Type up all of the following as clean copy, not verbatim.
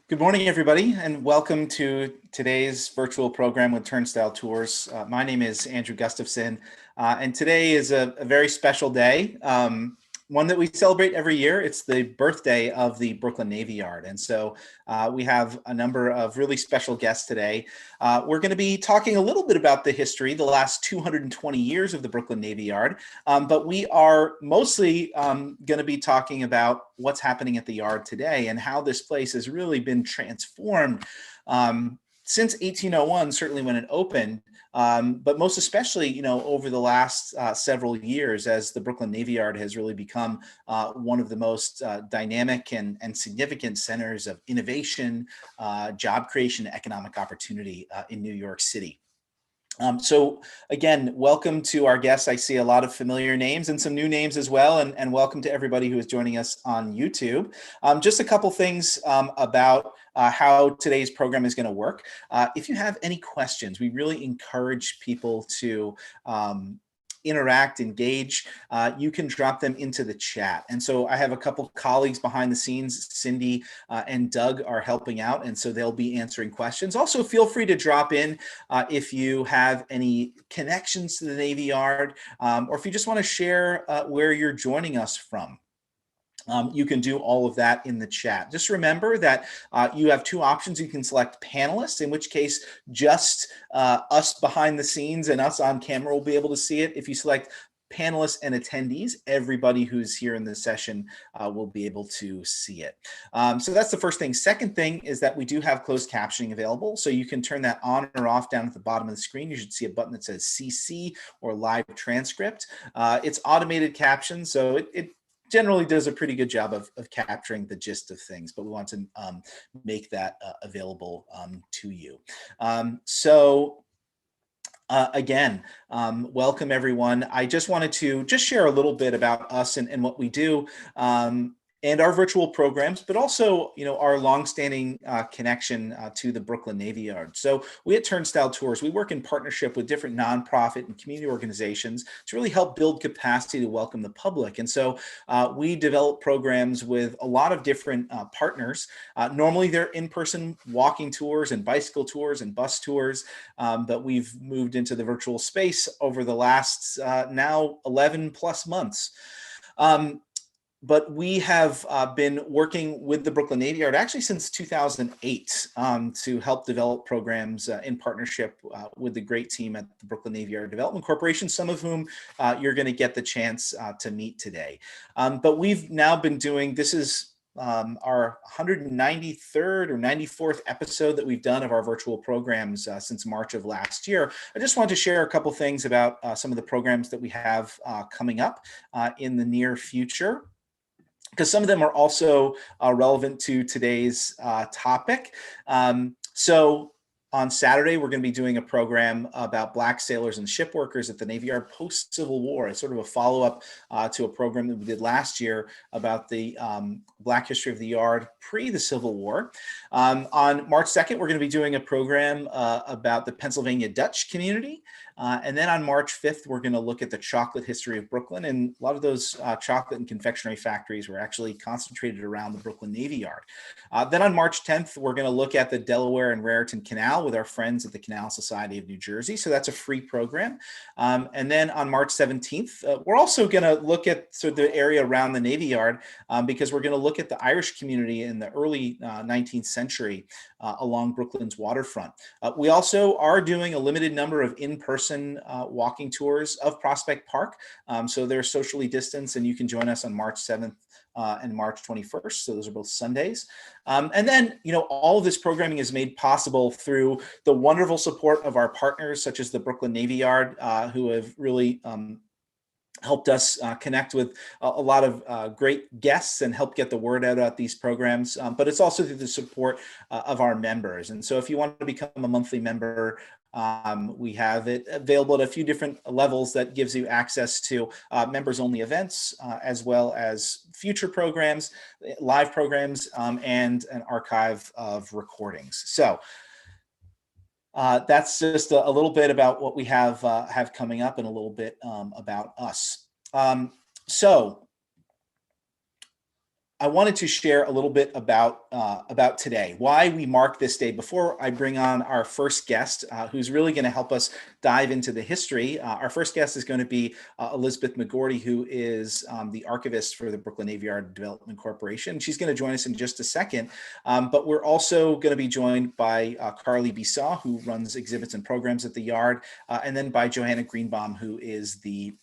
Good morning, everybody, and welcome to today's virtual program with Turnstile Tours. My name is Andrew Gustafson, and today is a very special day, one that we celebrate every year. It's the birthday of the Brooklyn Navy Yard, and so we have a number of really special guests today. We're going to be talking a little bit about the history, the last 220 years of the Brooklyn Navy Yard, but we are mostly going to be talking about what's happening at the yard today and how this place has really been transformed since 1801, certainly when it opened, but most especially, over the last several years as the Brooklyn Navy Yard has really become one of the most dynamic and significant centers of innovation, job creation, economic opportunity in New York City. So again, welcome to our guests. I see a lot of familiar names and some new names as well, and welcome to everybody who is joining us on YouTube. Just a couple things about how today's program is going to work. If you have any questions, we really encourage people to interact, engage. You can drop them into the chat. And so I have a couple colleagues behind the scenes. Cindy and Doug are helping out, and so they'll be answering questions. Also, feel free to drop in if you have any connections to the Navy Yard, or if you just want to share where you're joining us from. You can do all of that in the chat. Just remember that you have two options. You can select panelists, in which case just us behind the scenes and us on camera will be able to see it. If you select panelists and attendees, everybody who's here in the session will be able to see it. So that's the first thing. Second thing is that we do have closed captioning available. So you can turn that on or off down at the bottom of the screen. You should see a button that says CC or live transcript. It's automated captions, so it generally does a pretty good job of capturing the gist of things, but we want to make that available to you. Again, welcome everyone. I just wanted to share a little bit about us and what we do. And our virtual programs, but also, our longstanding connection to the Brooklyn Navy Yard. So we at Turnstile Tours, we work in partnership with different nonprofit and community organizations to really help build capacity to welcome the public. And so we develop programs with a lot of different partners. Normally they're in-person walking tours and bicycle tours and bus tours, but we've moved into the virtual space over the last now 11 plus months. But we have been working with the Brooklyn Navy Yard actually since 2008 to help develop programs in partnership with the great team at the Brooklyn Navy Yard Development Corporation, some of whom you're going to get the chance to meet today. But we've now been doing, this is our 193rd or 94th episode that we've done of our virtual programs since March of last year. I just wanted to share a couple things about some of the programs that we have coming up in the near future, because some of them are also relevant to today's topic. So on Saturday, we're going to be doing a program about Black sailors and ship workers at the Navy Yard post-Civil War. It's sort of a follow-up to a program that we did last year about the Black history of the Yard pre the Civil War. On March 2nd, we're going to be doing a program about the Pennsylvania Dutch community. And then on March 5th, we're going to look at the chocolate history of Brooklyn. And a lot of those chocolate and confectionery factories were actually concentrated around the Brooklyn Navy Yard. Then on March 10th, we're going to look at the Delaware and Raritan Canal with our friends at the Canal Society of New Jersey. So that's a free program. And then on March 17th, we're also going to look at sort of the area around the Navy Yard because we're going to look at the Irish community in the early 19th century along Brooklyn's waterfront. We also are doing a limited number of in-person walking tours of Prospect Park. So they're socially distanced, and you can join us on March 7th and March 21st. So those are both Sundays. And then, all of this programming is made possible through the wonderful support of our partners, such as the Brooklyn Navy Yard, who have really helped us connect with a lot of great guests and help get the word out about these programs. But it's also through the support of our members. And so if you want to become a monthly member, we have it available at a few different levels that gives you access to members-only events, as well as future programs, live programs, and an archive of recordings. So that's just a little bit about what we have coming up and a little bit about us. So I wanted to share a little bit about today, why we mark this day. Before I bring on our first guest, who's really going to help us dive into the history. Our first guest is going to be Elizabeth McGorty, who is the archivist for the Brooklyn Navy Yard Development Corporation. She's going to join us in just a second, but we're also going to be joined by Carly Bissaw, who runs exhibits and programs at the Yard, and then by Johanna Greenbaum, who is the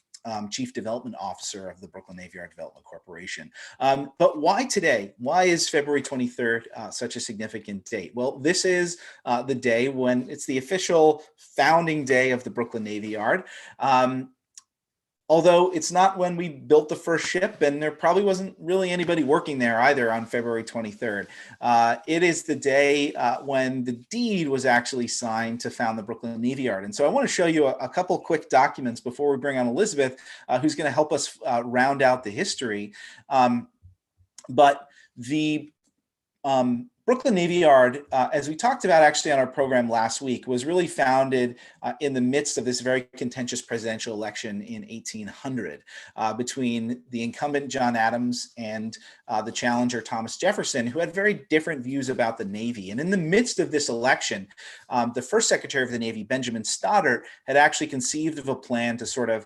Chief Development Officer of the Brooklyn Navy Yard Development Corporation. But why today? Why is February 23rd such a significant date? Well, this is the day when it's the official founding day of the Brooklyn Navy Yard. Although it's not when we built the first ship, and there probably wasn't really anybody working there either on February 23rd. It is the day when the deed was actually signed to found the Brooklyn Navy Yard. And so I want to show you a couple quick documents before we bring on Elizabeth, who's going to help us round out the history. But the Brooklyn Navy Yard, as we talked about actually on our program last week, was really founded in the midst of this very contentious presidential election in 1800 between the incumbent John Adams and the challenger Thomas Jefferson, who had very different views about the Navy. And in the midst of this election, the first Secretary of the Navy, Benjamin Stoddert, had actually conceived of a plan to sort of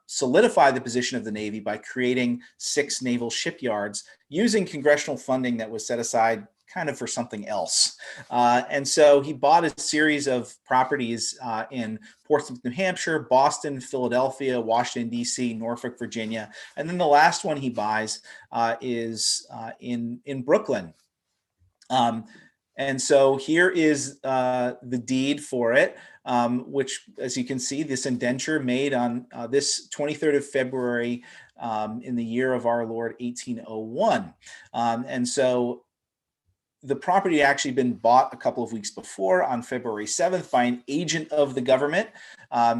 solidify the position of the Navy by creating 6 naval shipyards using congressional funding that was set aside kind of for something else. And so he bought a series of properties in Portsmouth, New Hampshire, Boston, Philadelphia, Washington, D.C., Norfolk, Virginia. And then the last one he buys is in Brooklyn. And so here is the deed for it, which, as you can see, this indenture made on this 23rd of February in the year of our Lord, 1801. And so the property had actually been bought a couple of weeks before on February 7th by an agent of the government.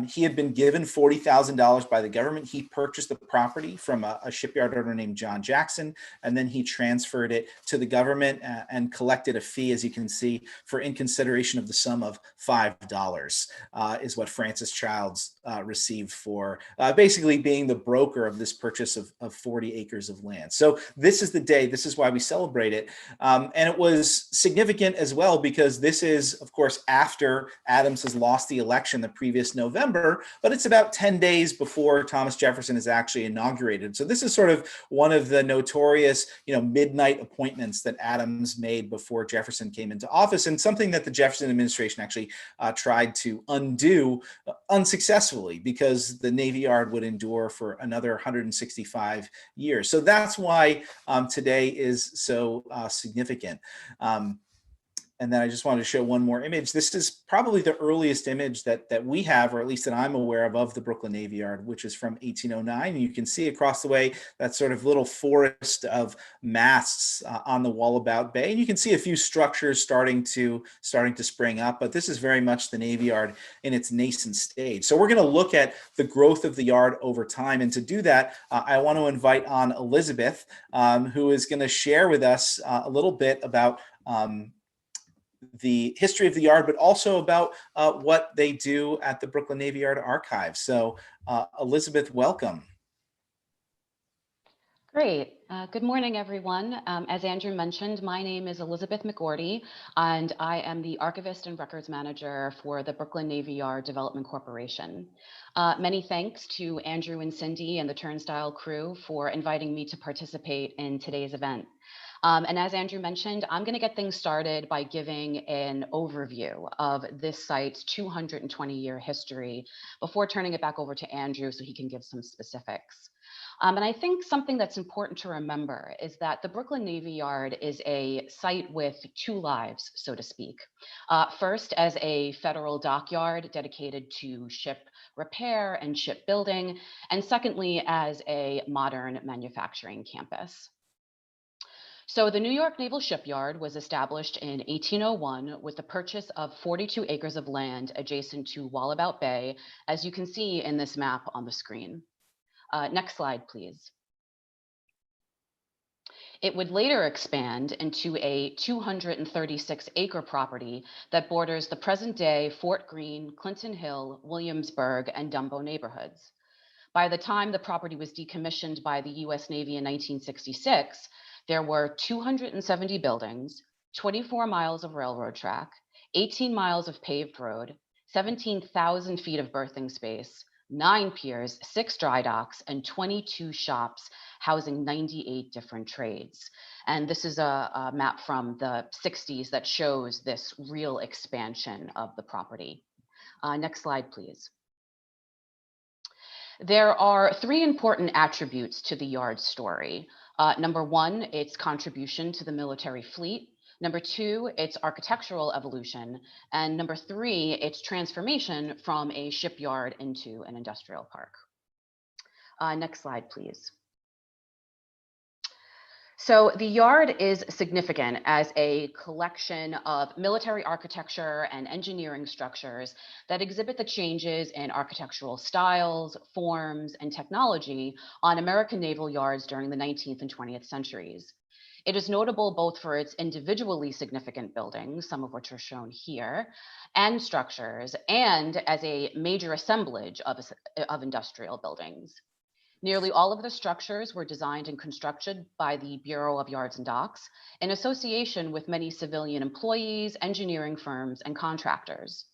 He had been given $40,000 by the government. He purchased the property from a shipyard owner named John Jackson, and then he transferred it to the government and collected a fee, as you can see, for in consideration of the sum of $5 is what Francis Childs received for basically being the broker of this purchase of 40 acres of land. So this is the day, this is why we celebrate it. And it was significant as well because this is, of course, after Adams has lost the election the previous November, but it's about 10 days before Thomas Jefferson is actually inaugurated. So this is sort of one of the notorious, midnight appointments that Adams made before Jefferson came into office, and something that the Jefferson administration actually tried to undo unsuccessfully because the Navy Yard would endure for another 165 years. So that's why today is so significant. And then I just wanted to show one more image. This is probably the earliest image that we have, or at least that I'm aware of the Brooklyn Navy Yard, which is from 1809. And you can see across the way that sort of little forest of masts on the Wallabout Bay. And you can see a few structures starting to spring up, but this is very much the Navy Yard in its nascent stage. So we're going to look at the growth of the Yard over time. And to do that, I want to invite on Elizabeth, who is going to share with us a little bit about the history of the Yard, but also about what they do at the Brooklyn Navy Yard Archive. So Elizabeth, welcome. Great. Good morning, everyone. As Andrew mentioned, my name is Elizabeth McGorty, and I am the Archivist and Records Manager for the Brooklyn Navy Yard Development Corporation. Many thanks to Andrew and Cindy and the Turnstile crew for inviting me to participate in today's event. And as Andrew mentioned, I'm going to get things started by giving an overview of this site's 220-year history before turning it back over to Andrew so he can give some specifics. And I think something that's important to remember is that the Brooklyn Navy Yard is a site with 2 lives, so to speak. First, as a federal dockyard dedicated to ship repair and shipbuilding, and secondly, as a modern manufacturing campus. So the New York Naval Shipyard was established in 1801 with the purchase of 42 acres of land adjacent to Wallabout Bay, as you can see in this map on the screen. Next slide, please. It would later expand into a 236-acre property that borders the present-day Fort Greene, Clinton Hill, Williamsburg, and Dumbo neighborhoods. By the time the property was decommissioned by the U.S. Navy in 1966, There were 270 buildings, 24 miles of railroad track, 18 miles of paved road, 17,000 feet of berthing space, 9 piers, 6 dry docks, and 22 shops housing 98 different trades. And this is a map from the 60s that shows this real expansion of the property. Next slide, please. There are 3 important attributes to the yard story. Number 1, its contribution to the military fleet. Number 2, its architectural evolution. And number 3, its transformation from a shipyard into an industrial park. Next slide, please. So the yard is significant as a collection of military architecture and engineering structures that exhibit the changes in architectural styles, forms, and technology on American naval yards during the 19th and 20th centuries. It is notable both for its individually significant buildings, some of which are shown here, and structures, and as a major assemblage of industrial buildings. Nearly all of the structures were designed and constructed by the Bureau of Yards and Docks in association with many civilian employees, engineering firms, and contractors.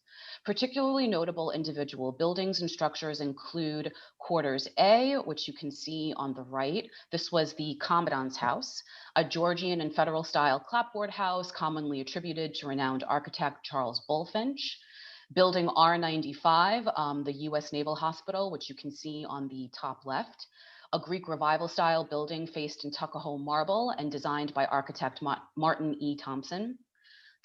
Particularly notable individual buildings and structures include Quarters A, which you can see on the right. This was the Commandant's House, a Georgian and Federal style clapboard house commonly attributed to renowned architect Charles Bulfinch. Building R95, the US Naval Hospital, which you can see on the top left, a Greek Revival style building faced in Tuckahoe marble and designed by architect Martin E. Thompson.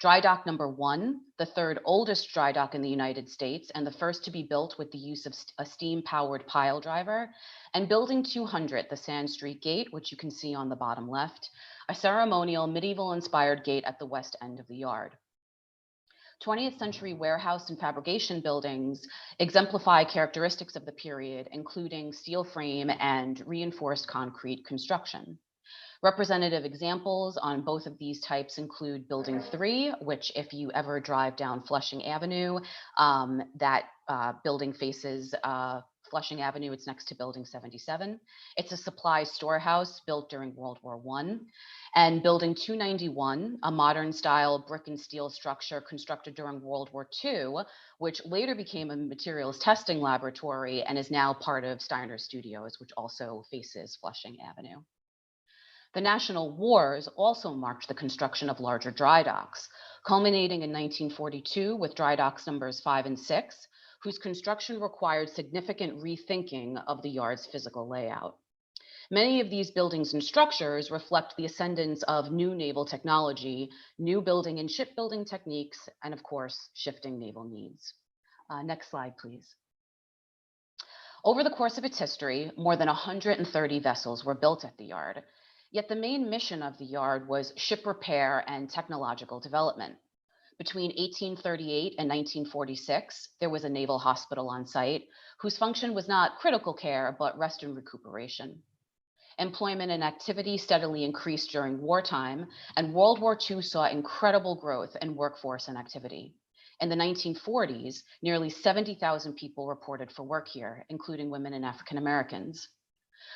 Dry dock number 1, the 3rd oldest dry dock in the United States and the first to be built with the use of a steam-powered pile driver. And building 200, the Sand Street Gate, which you can see on the bottom left, a ceremonial medieval-inspired gate at the west end of the yard. 20th century warehouse and fabrication buildings exemplify characteristics of the period, including steel frame and reinforced concrete construction. Representative examples on both of these types include Building 3, which if you ever drive down Flushing Avenue, that building faces Flushing Avenue. It's next to Building 77. It's a supply storehouse built during World War I. And Building 291, a modern style brick and steel structure constructed during World War II, which later became a materials testing laboratory and is now part of Steiner Studios, which also faces Flushing Avenue. The national wars also marked the construction of larger dry docks, culminating in 1942 with dry docks numbers 5 and 6, whose construction required significant rethinking of the yard's physical layout. Many of these buildings and structures reflect the ascendance of new naval technology, new building and shipbuilding techniques, and of course, shifting naval needs. Next slide, please. Over the course of its history, more than 130 vessels were built at the yard. Yet the main mission of the yard was ship repair and technological development. Between 1838 and 1946, there was a naval hospital on site whose function was not critical care, but rest and recuperation. Employment and activity steadily increased during wartime, and World War II saw incredible growth in workforce and activity. In the 1940s, nearly 70,000 people reported for work here, including women and African Americans.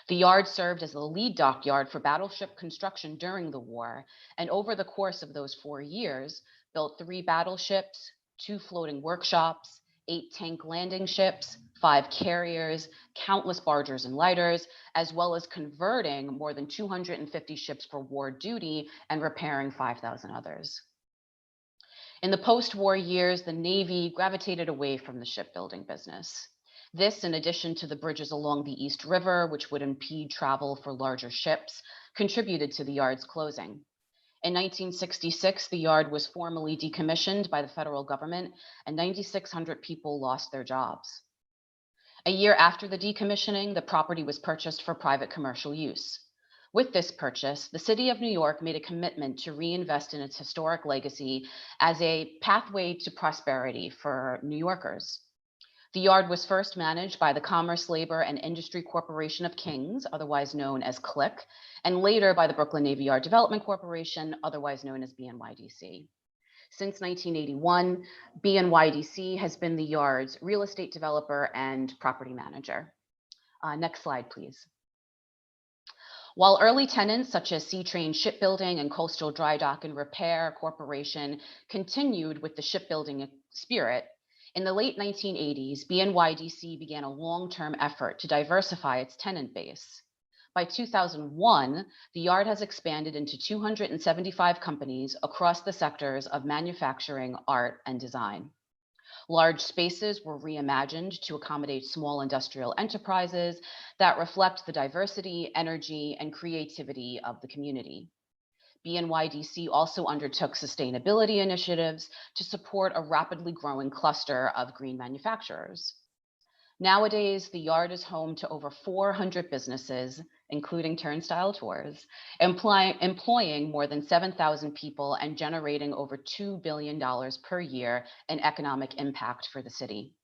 The yard served as the lead dockyard for battleship construction during the war, and over the course of those 4 years, built 3 battleships, 2 floating workshops, 8 tank landing ships, 5 carriers, countless bargers and lighters, as well as converting more than 250 ships for war duty and repairing 5,000 others. In the post-war years, the Navy gravitated away from the shipbuilding business. This, in addition to the bridges along the East River, which would impede travel for larger ships, contributed to the yard's closing. In 1966, the yard was formally decommissioned by the federal government, and 9,600 people lost their jobs. A year after the decommissioning, the property was purchased for private commercial use. With this purchase, the city of New York made a commitment to reinvest in its historic legacy as a pathway to prosperity for New Yorkers. The yard was first managed by the Commerce, Labor, and Industry Corporation of Kings, otherwise known as CLIC, and later by the Brooklyn Navy Yard Development Corporation, otherwise known as BNYDC. Since 1981, BNYDC has been the yard's real estate developer and property manager. Next slide, please. While early tenants such as Ctrain Shipbuilding and Coastal Dry Dock and Repair Corporation continued with the shipbuilding spirit, in the late 1980s, BNYDC began a long-term effort to diversify its tenant base. By 2001, the yard has expanded into 275 companies across the sectors of manufacturing, art, and design. Large spaces were reimagined to accommodate small industrial enterprises that reflect the diversity, energy, and creativity of the community. BNYDC also undertook sustainability initiatives to support a rapidly growing cluster of green manufacturers. Nowadays, the yard is home to over 400 businesses, including turnstile tours, employing more than 7,000 people and generating over $2 billion per year in economic impact for the city.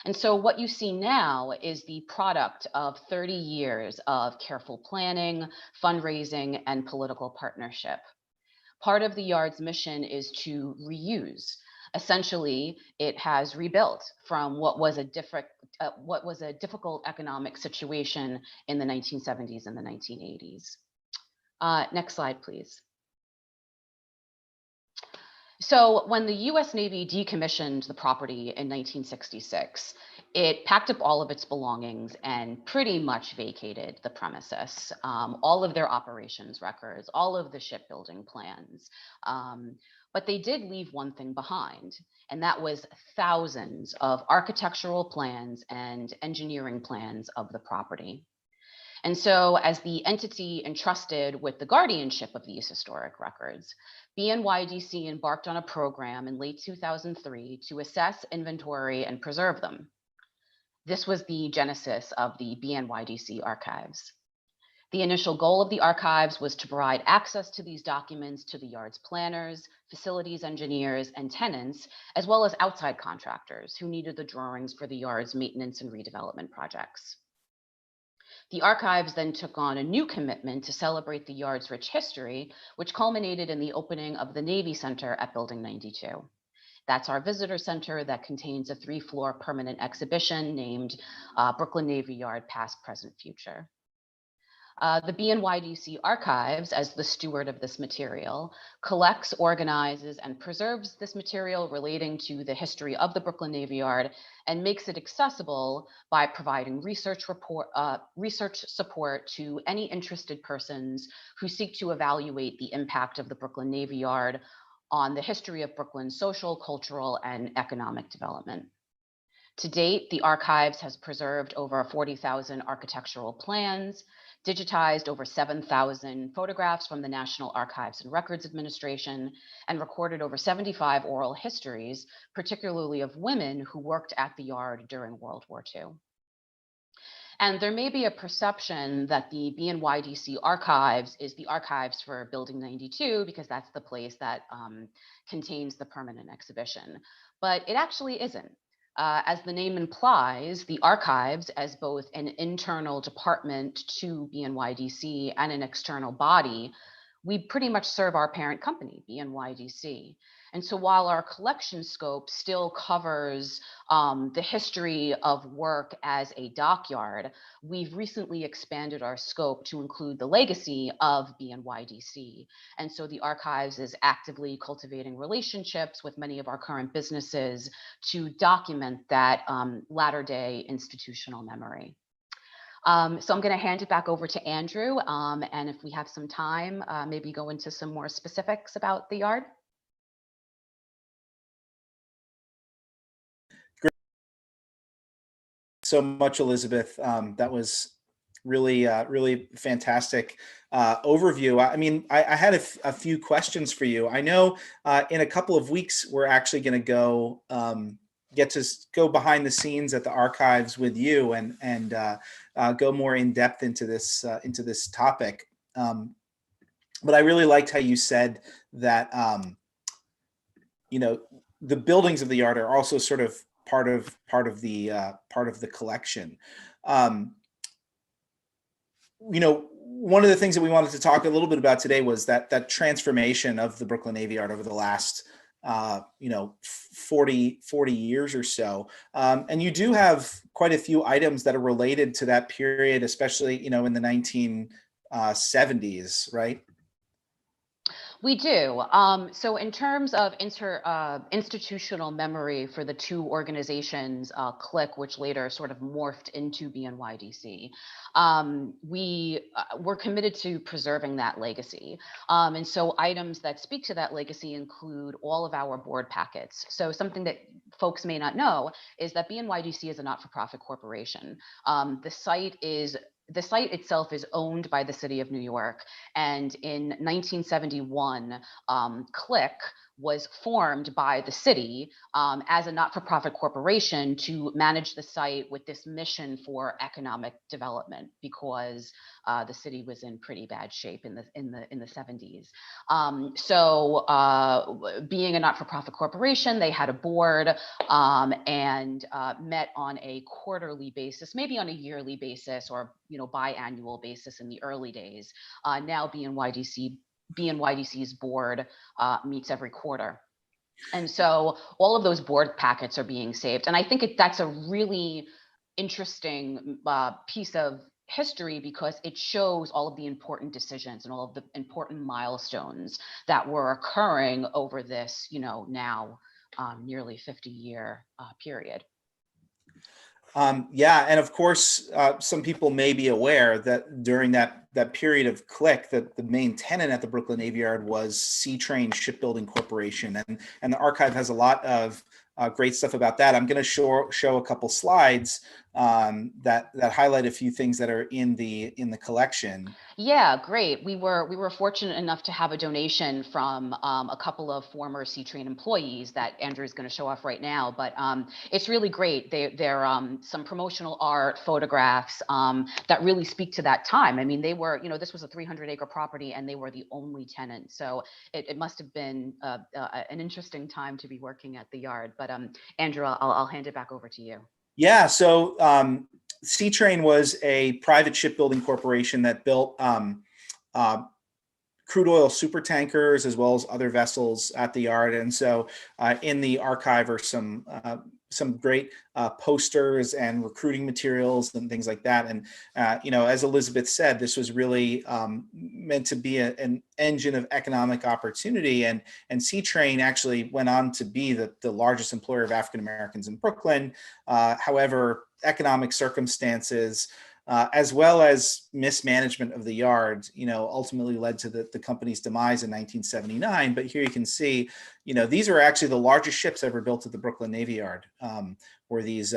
And so what you see now is the product of 30 years of careful planning, fundraising, and political partnership. Part of the yard's mission is to reuse. Essentially, it has rebuilt from what was a difficult economic situation in the 1970s and the 1980s. Next slide, please. So when the US Navy decommissioned the property in 1966, it packed up all of its belongings and pretty much vacated the premises, all of their operations records, all of the shipbuilding plans. But they did leave one thing behind, and that was thousands of architectural plans and engineering plans of the property. And so as the entity entrusted with the guardianship of these historic records, BNYDC embarked on a program in late 2003 to assess, inventory, and preserve them. This was the genesis of the BNYDC archives. The initial goal of the archives was to provide access to these documents to the yard's planners, facilities engineers, and tenants, as well as outside contractors who needed the drawings for the yard's maintenance and redevelopment projects. The archives then took on a new commitment to celebrate the yard's rich history, which culminated in the opening of the Navy Center at Building 92. That's our visitor center that contains a 3-floor permanent exhibition named Brooklyn Navy Yard Past, Present, Future. The BNYDC Archives, as the steward of this material, collects, organizes, and preserves this material relating to the history of the Brooklyn Navy Yard and makes it accessible by providing research support to any interested persons who seek to evaluate the impact of the Brooklyn Navy Yard on the history of Brooklyn's social, cultural, and economic development. To date, the archives has preserved over 40,000 architectural plans, digitized over 7,000 photographs from the National Archives and Records Administration, and recorded over 75 oral histories, particularly of women who worked at the yard during World War II. And there may be a perception that the BNYDC archives is the archives for Building 92 because that's the place that contains the permanent exhibition, but it actually isn't. As the name implies, the archives, as both an internal department to BNYDC and an external body, we pretty much serve our parent company, BNYDC. And so while our collection scope still covers the history of work as a dockyard, we've recently expanded our scope to include the legacy of BNYDC. And so the archives is actively cultivating relationships with many of our current businesses to document that latter-day institutional memory. So I'm going to hand it back over to Andrew, and if we have some time, maybe go into some more specifics about the yard. So much, Elizabeth. That was really, really fantastic overview. I mean, I had a few questions for you. I know in a couple of weeks, we're actually going to go get to go behind the scenes at the archives with you and go more in depth into this topic. But I really liked how you said that you know, the buildings of the yard are also sort of part of the collection. You know, one of the things that we wanted to talk a little bit about today was that transformation of the Brooklyn Navy Yard over the last 40 years or so. And you do have quite a few items that are related to that period, especially, in the 70s, right? We do. So in terms of institutional memory for the two organizations, CLIC, which later sort of morphed into BNYDC, we're committed to preserving that legacy. And so items that speak to that legacy include all of our board packets. So something that folks may not know is that BNYDC is a not-for-profit corporation. The site itself is owned by the city of New York. And in 1971, CLIC was formed by the city as a not-for-profit corporation to manage the site with this mission for economic development, because the city was in pretty bad shape in the 70s. Being a not-for-profit corporation, they had a board and met on a quarterly basis, maybe on a yearly basis, or biannual basis in the early days. Now BNYDC's board meets every quarter. And so all of those board packets are being saved. And I think that's a really interesting piece of history, because it shows all of the important decisions and all of the important milestones that were occurring over this, now nearly 50-year period. Yeah, and of course, some people may be aware that during that period of CLIC, that the main tenant at the Brooklyn Navy Yard was Ctrain Shipbuilding Corporation, and the archive has a lot of great stuff about that. I'm going to show a couple slides that highlight a few things that are in the collection. Yeah, great. We were fortunate enough to have a donation from a couple of former Ctrain employees that Andrew is going to show off right now. But it's really great. They're some promotional art, photographs that really speak to that time. I mean, they were, this was a 300-acre property, and they were the only tenant. So it must have been an interesting time to be working at the yard. But Andrew, I'll hand it back over to you. Yeah, so Ctrain was a private shipbuilding corporation that built crude oil super tankers as well as other vessels at the yard. And so in the archive are some great posters and recruiting materials and things like that. And, as Elizabeth said, this was really meant to be an engine of economic opportunity. And Ctrain actually went on to be the largest employer of African Americans in Brooklyn. However, economic circumstances, as well as mismanagement of the yard, ultimately led to the company's demise in 1979. But here you can see, these are actually the largest ships ever built at the Brooklyn Navy Yard, were these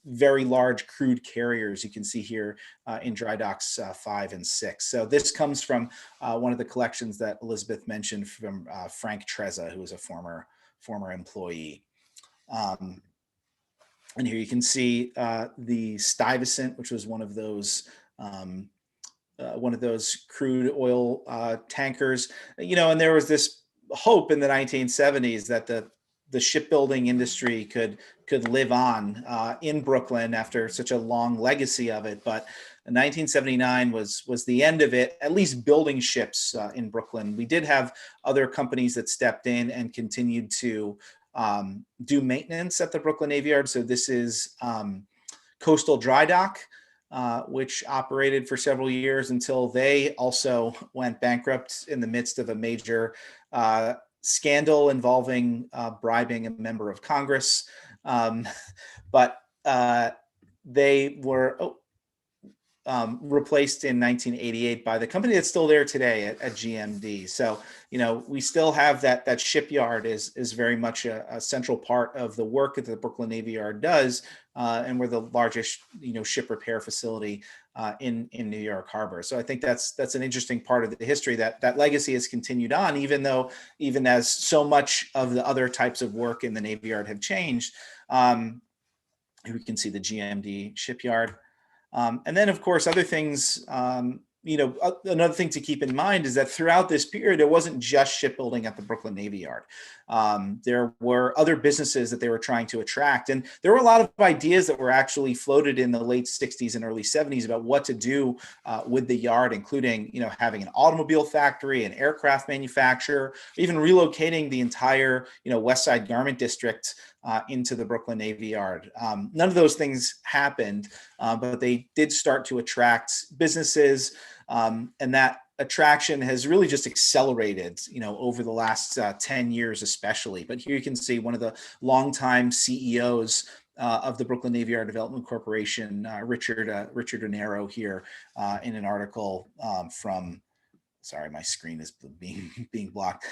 very large crude carriers you can see here in dry docks 5 and 6. So this comes from one of the collections that Elizabeth mentioned from Frank Trezza, who was a former employee. And here you can see the Stuyvesant, which was one of those crude oil tankers. And there was this hope in the 1970s that the shipbuilding industry could live on in Brooklyn after such a long legacy of it. But 1979 was the end of it, at least building ships in Brooklyn. We did have other companies that stepped in and continued to do maintenance at the Brooklyn Navy Yard. So this is Coastal Dry Dock, which operated for several years until they also went bankrupt in the midst of a major scandal involving bribing a member of Congress. But they were replaced in 1988 by the company that's still there today at GMD. So, we still have that shipyard is very much a central part of the work that the Brooklyn Navy Yard does. And we're the largest, ship repair facility in New York Harbor. So I think that's an interesting part of the history, that legacy has continued on, even as so much of the other types of work in the Navy Yard have changed. We can see the GMD shipyard. And then, of course, other things, another thing to keep in mind is that throughout this period, it wasn't just shipbuilding at the Brooklyn Navy Yard. There were other businesses that they were trying to attract. And there were a lot of ideas that were actually floated in the late 60s and early 70s about what to do with the yard, including, having an automobile factory, an aircraft manufacturer, even relocating the entire, West Side Garment District into the Brooklyn Navy Yard. None of those things happened, but they did start to attract businesses. And that attraction has really just accelerated, over the last 10 years, especially. But here you can see one of the longtime CEOs of the Brooklyn Navy Yard Development Corporation, Richard Donero, here in an article from. Sorry, my screen is being blocked.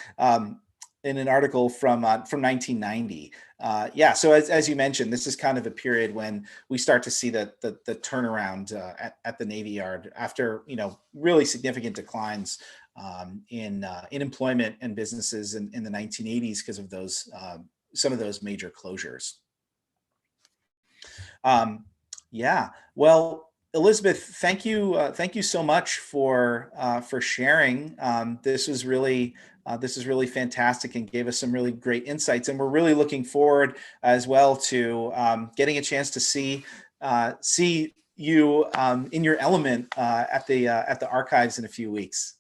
In an article from 1990. Yeah, so as you mentioned, this is kind of a period when we start to see the turnaround at the Navy Yard after really significant declines in employment and businesses in the 1980s because of those some of those major closures. Yeah, well, Elizabeth, thank you so much for sharing. This is really fantastic and gave us some really great insights, and we're really looking forward as well to getting a chance to see you in your element at the archives in a few weeks.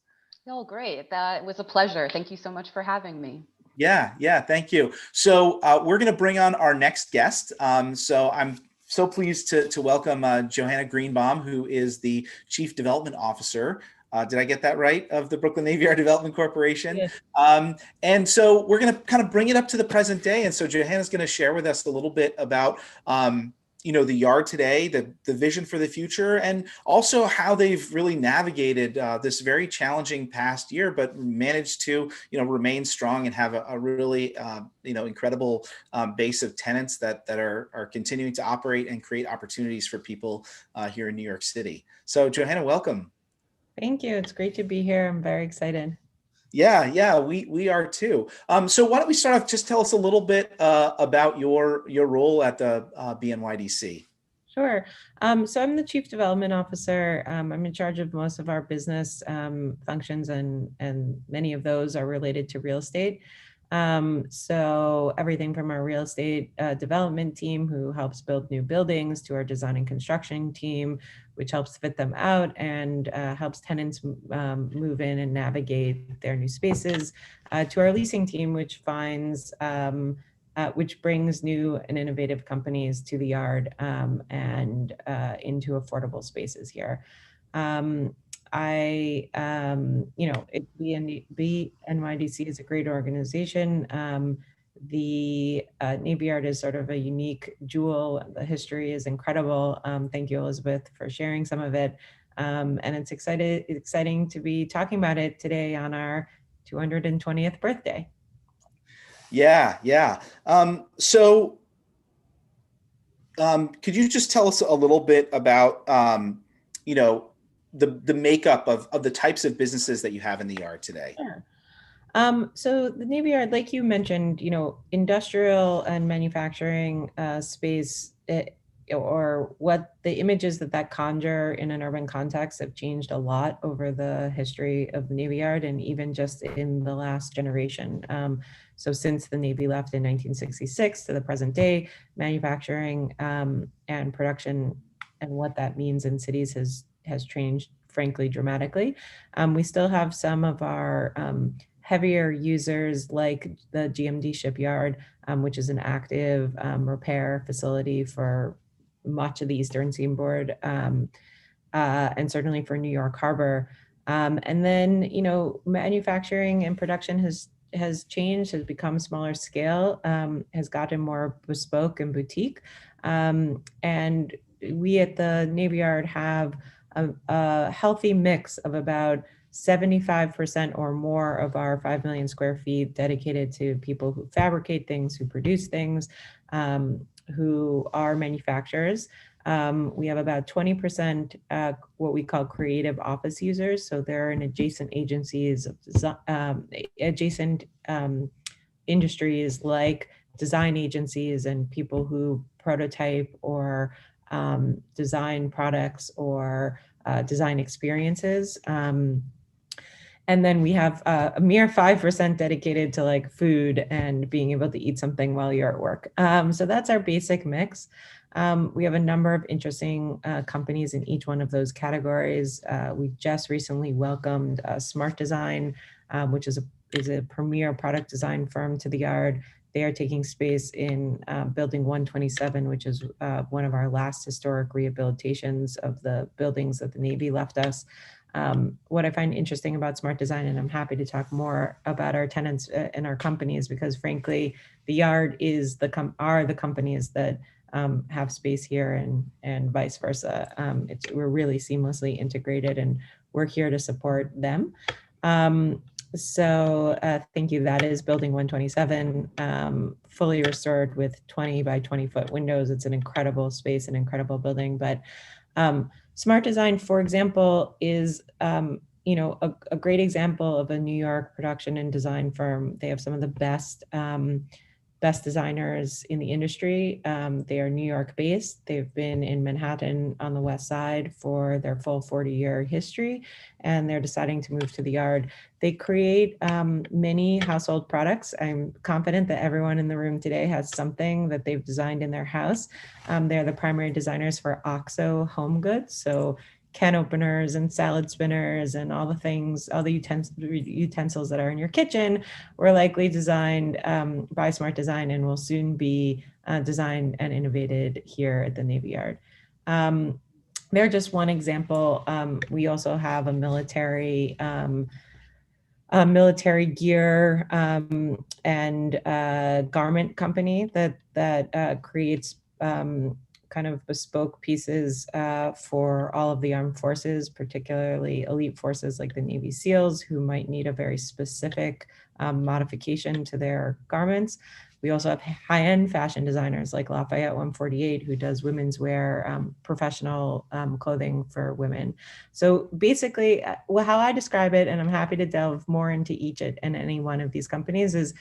Oh, great! That was a pleasure. Thank you so much for having me. Yeah, thank you. So we're going to bring on our next guest. So I'm so pleased to welcome Johanna Greenbaum, who is the Chief Development Officer. Did I get that right? Of the Brooklyn Navy Yard Development Corporation. Yes. And so we're going to kind of bring it up to the present day. And so Johanna's going to share with us a little bit about the yard today, the vision for the future, and also how they've really navigated this very challenging past year, but managed to remain strong and have a really incredible base of tenants that are continuing to operate and create opportunities for people here in New York City. So Johanna, welcome. Thank you. It's great to be here. I'm very excited. Yeah, we are too. So why don't we start off? Just tell us a little bit about your role at the BNYDC. Sure. So I'm the Chief Development Officer. I'm in charge of most of our business functions, and many of those are related to real estate. So everything from our real estate development team, who helps build new buildings, to our design and construction team, which helps fit them out and helps tenants move in and navigate their new spaces, to our leasing team, which finds which brings new and innovative companies to the yard and into affordable spaces here. BNYDC is a great organization. The Navy Yard is sort of a unique jewel. The history is incredible. Thank you, Elizabeth, for sharing some of it. And it's exciting to be talking about it today on our 220th birthday. Yeah. So could you just tell us a little bit about, the makeup of the types of businesses that you have in the yard today? Sure. So the Navy Yard, like you mentioned, industrial and manufacturing space, or what the images that conjure in an urban context have changed a lot over the history of the Navy Yard, and even just in the last generation. So since the Navy left in 1966 to the present day, manufacturing and production and what that means in cities has changed, frankly, dramatically. We still have some of our heavier users, like the GMD shipyard, which is an active repair facility for much of the Eastern Seaboard, and certainly for New York Harbor. And then, manufacturing and production has changed, has become smaller scale, has gotten more bespoke and boutique. And we at the Navy Yard have a healthy mix of about 75% or more of our 5 million square feet dedicated to people who fabricate things, who produce things, who are manufacturers. We have about 20% what we call creative office users. So they're in adjacent agencies, adjacent industries like design agencies and people who prototype or design products or design experiences. And then we have a mere 5% dedicated to like food and being able to eat something while you're at work. So that's our basic mix. We have a number of interesting companies in each one of those categories. We just recently welcomed Smart Design, which is a premier product design firm to the yard. They are taking space in building 127, which is one of our last historic rehabilitations of the buildings that the Navy left us. What I find interesting about smart design, and I'm happy to talk more about our tenants and our companies, because frankly, the yard is are the companies that have space here, and vice versa. We're really seamlessly integrated, and we're here to support them. Thank you. That is building 127, fully restored with 20 by 20 foot windows. It's an incredible space, an incredible building. But smart design, for example, is a great example of a New York production and design firm. They have some of the best designers in the industry. They are New York based. They've been in Manhattan on the West Side for their full 40-year history, and they're deciding to move to the yard. They create many household products. I'm confident that everyone in the room today has something that they've designed in their house. They're the primary designers for OXO home goods. So can openers and salad spinners and all the things, all the utensils that are in your kitchen were likely designed by Smart Design and will soon be designed and innovated here at the Navy Yard. They're just one example. We also have a military gear and garment company that creates kind of bespoke pieces for all of the armed forces, particularly elite forces like the Navy SEALs, who might need a very specific modification to their garments. We also have high-end fashion designers like Lafayette 148, who does women's wear, professional clothing for women. So basically, how I describe it, and I'm happy to delve more into each and any one of these companies, is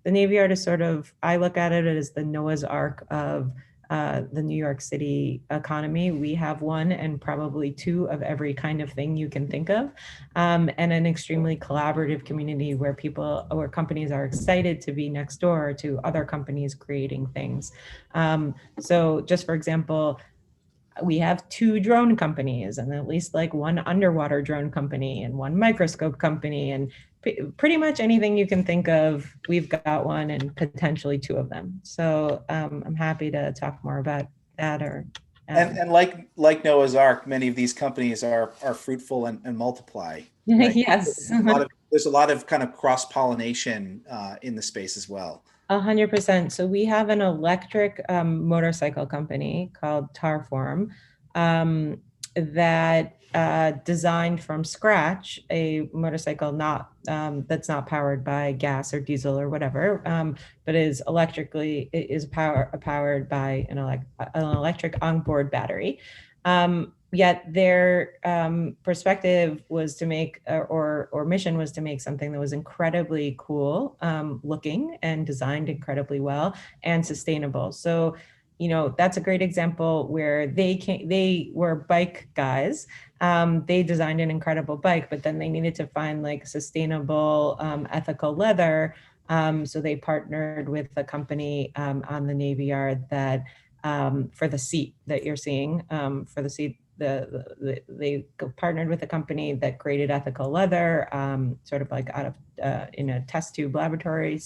the Navy Yard is sort of, I look at it as the Noah's Ark of the New York City economy. We have one and probably two of every kind of thing you can think of, and an extremely collaborative community where companies are excited to be next door to other companies creating things. So just for example, we have 2 drone companies and at least like one underwater drone company and one microscope company, and pretty much anything you can think of, we've got one and potentially 2 of them. So I'm happy to talk more about that. And like Noah's Ark, many of these companies are fruitful and multiply. Right? Yes. There's a lot of kind of cross-pollination in the space as well. 100%. So we have an electric motorcycle company called Tarform that designed from scratch a motorcycle that's not powered by gas or diesel or whatever, but is powered by an electric onboard battery. Yet their perspective was to make, or mission was to make something that was incredibly cool looking and designed incredibly well and sustainable. So, that's a great example where they were bike guys. They designed an incredible bike, but then they needed to find like sustainable, ethical leather. So they partnered with a company on the Navy Yard that for the seat that you're seeing, for the seat, they partnered with a company that created ethical leather, sort of like out of in a test tube laboratory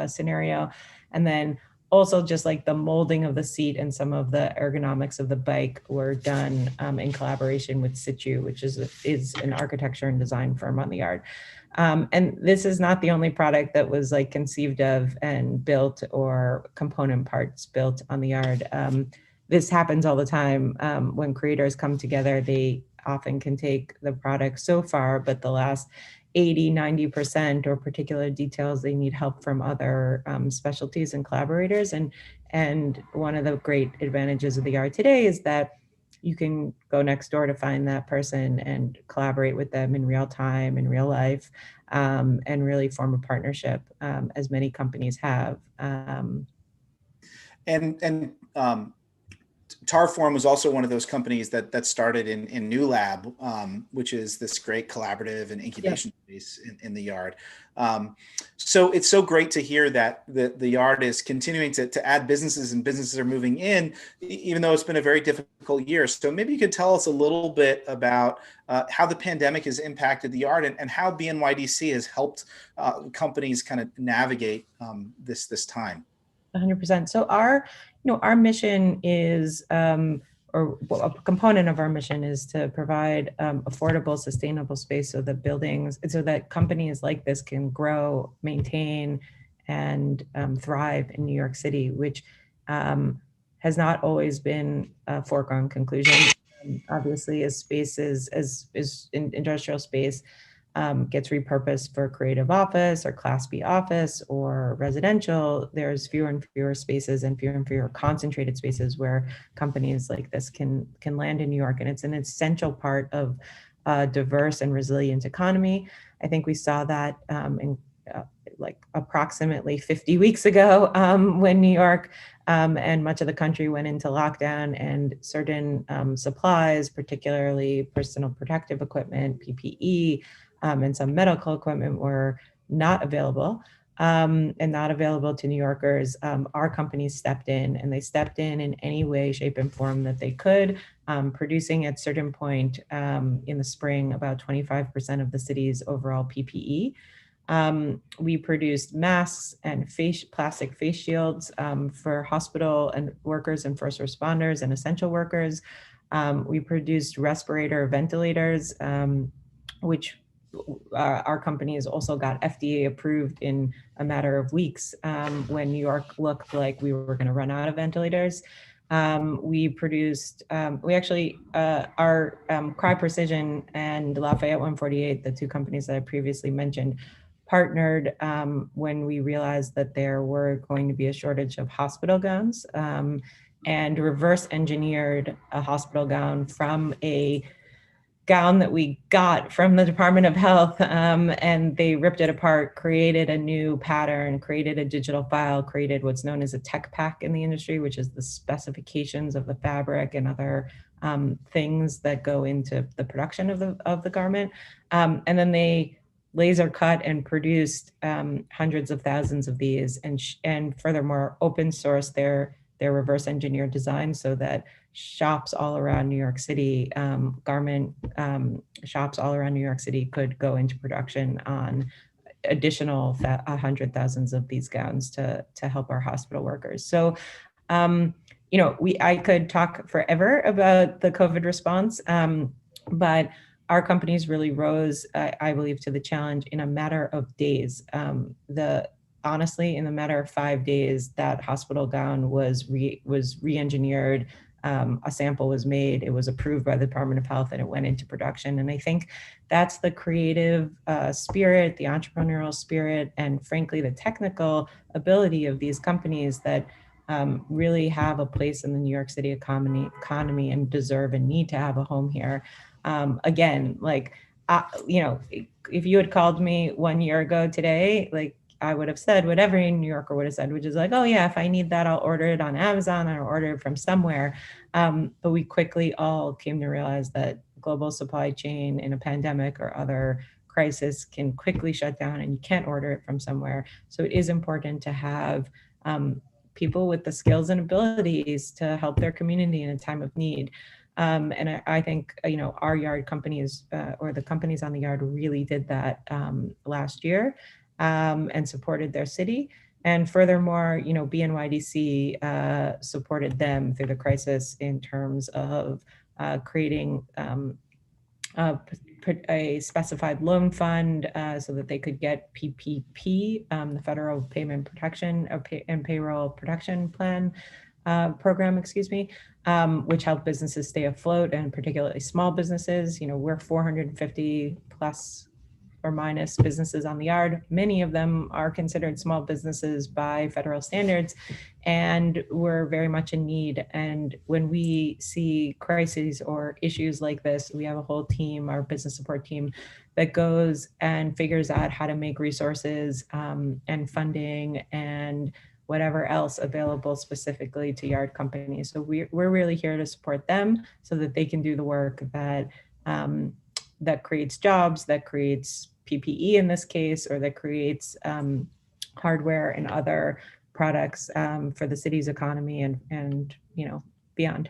scenario, and then also just like the molding of the seat and some of the ergonomics of the bike were done in collaboration with Situ, which is an architecture and design firm on the yard. And this is not the only product that was like conceived of and built, or component parts built on the yard. This happens all the time. When creators come together, they often can take the product so far, but the last 80-90% or particular details, they need help from other specialties and collaborators. And one of the great advantages of the yard today is that you can go next door to find that person and collaborate with them in real time, in real life, and really form a partnership, as many companies have. Tarform was also one of those companies that started in New Lab, which is this great collaborative and incubation space in the yard. So it's so great to hear that the yard is continuing to add businesses, and businesses are moving in, even though it's been a very difficult year. So maybe you could tell us a little bit about how the pandemic has impacted the yard, and how BNYDC has helped companies kind of navigate this time. 100%. So our mission is, or a component of our mission is to provide affordable, sustainable space so that so that companies like this can grow, maintain, and thrive in New York City, which has not always been a foregone conclusion. Obviously, as spaces, as in industrial space gets repurposed for creative office or Class B office or residential, there's fewer and fewer spaces and fewer concentrated spaces where companies like this can land in New York. And it's an essential part of a diverse and resilient economy. I think we saw that in like approximately 50 weeks ago when New York and much of the country went into lockdown, and certain supplies, particularly personal protective equipment, PPE, and some medical equipment were not available and not available to New Yorkers. Our companies stepped in, and they stepped in any way, shape, and form that they could, producing at a certain point in the spring about 25% of the city's overall PPE. We produced masks and plastic face shields for hospital and workers and first responders and essential workers. We produced respirator ventilators, which our company has also got FDA approved in a matter of weeks when New York looked like we were going to run out of ventilators. We produced, our Cry Precision and Lafayette 148, the two companies that I previously mentioned, partnered when we realized that there were going to be a shortage of hospital gowns, and reverse engineered a hospital gown from a gown that we got from the Department of Health, and they ripped it apart, created a new pattern, created a digital file, created what's known as a tech pack in the industry, which is the specifications of the fabric and other things that go into the production of the garment. And then they laser cut and produced hundreds of thousands of these, and furthermore open source their reverse engineered design so that shops all around New York City, garment shops all around New York City could go into production on additional 100,000 of these gowns to help our hospital workers. So, I could talk forever about the COVID response, but our companies really rose, I believe, to the challenge in a matter of days. Honestly, in the matter of 5 days, that hospital gown was re-engineered. A sample was made, it was approved by the Department of Health, and it went into production. And I think that's the creative spirit, the entrepreneurial spirit, and frankly, the technical ability of these companies that really have a place in the New York City economy and deserve and need to have a home here. Again, if you had called me 1 year ago today, I would have said what every New Yorker would have said, which is like, oh yeah, if I need that, I'll order it on Amazon or order it from somewhere. But we quickly all came to realize that global supply chain in a pandemic or other crisis can quickly shut down, and you can't order it from somewhere. So it is important to have people with the skills and abilities to help their community in a time of need. And I think, our yard companies or the companies on the yard really did that last year. And supported their city. And furthermore, BNYDC supported them through the crisis in terms of creating a specified loan fund so that they could get PPP, the Federal Payment Protection and Payroll Protection Plan program, which helped businesses stay afloat, and particularly small businesses. We're 450 plus or minus businesses on the yard. Many of them are considered small businesses by federal standards, and we're very much in need. And when we see crises or issues like this, we have a whole team, our business support team, that goes and figures out how to make resources and funding and whatever else available specifically to yard companies. So we're really here to support them so that they can do the work that that creates jobs, that creates PPE in this case, or that creates hardware and other products for the city's economy and beyond.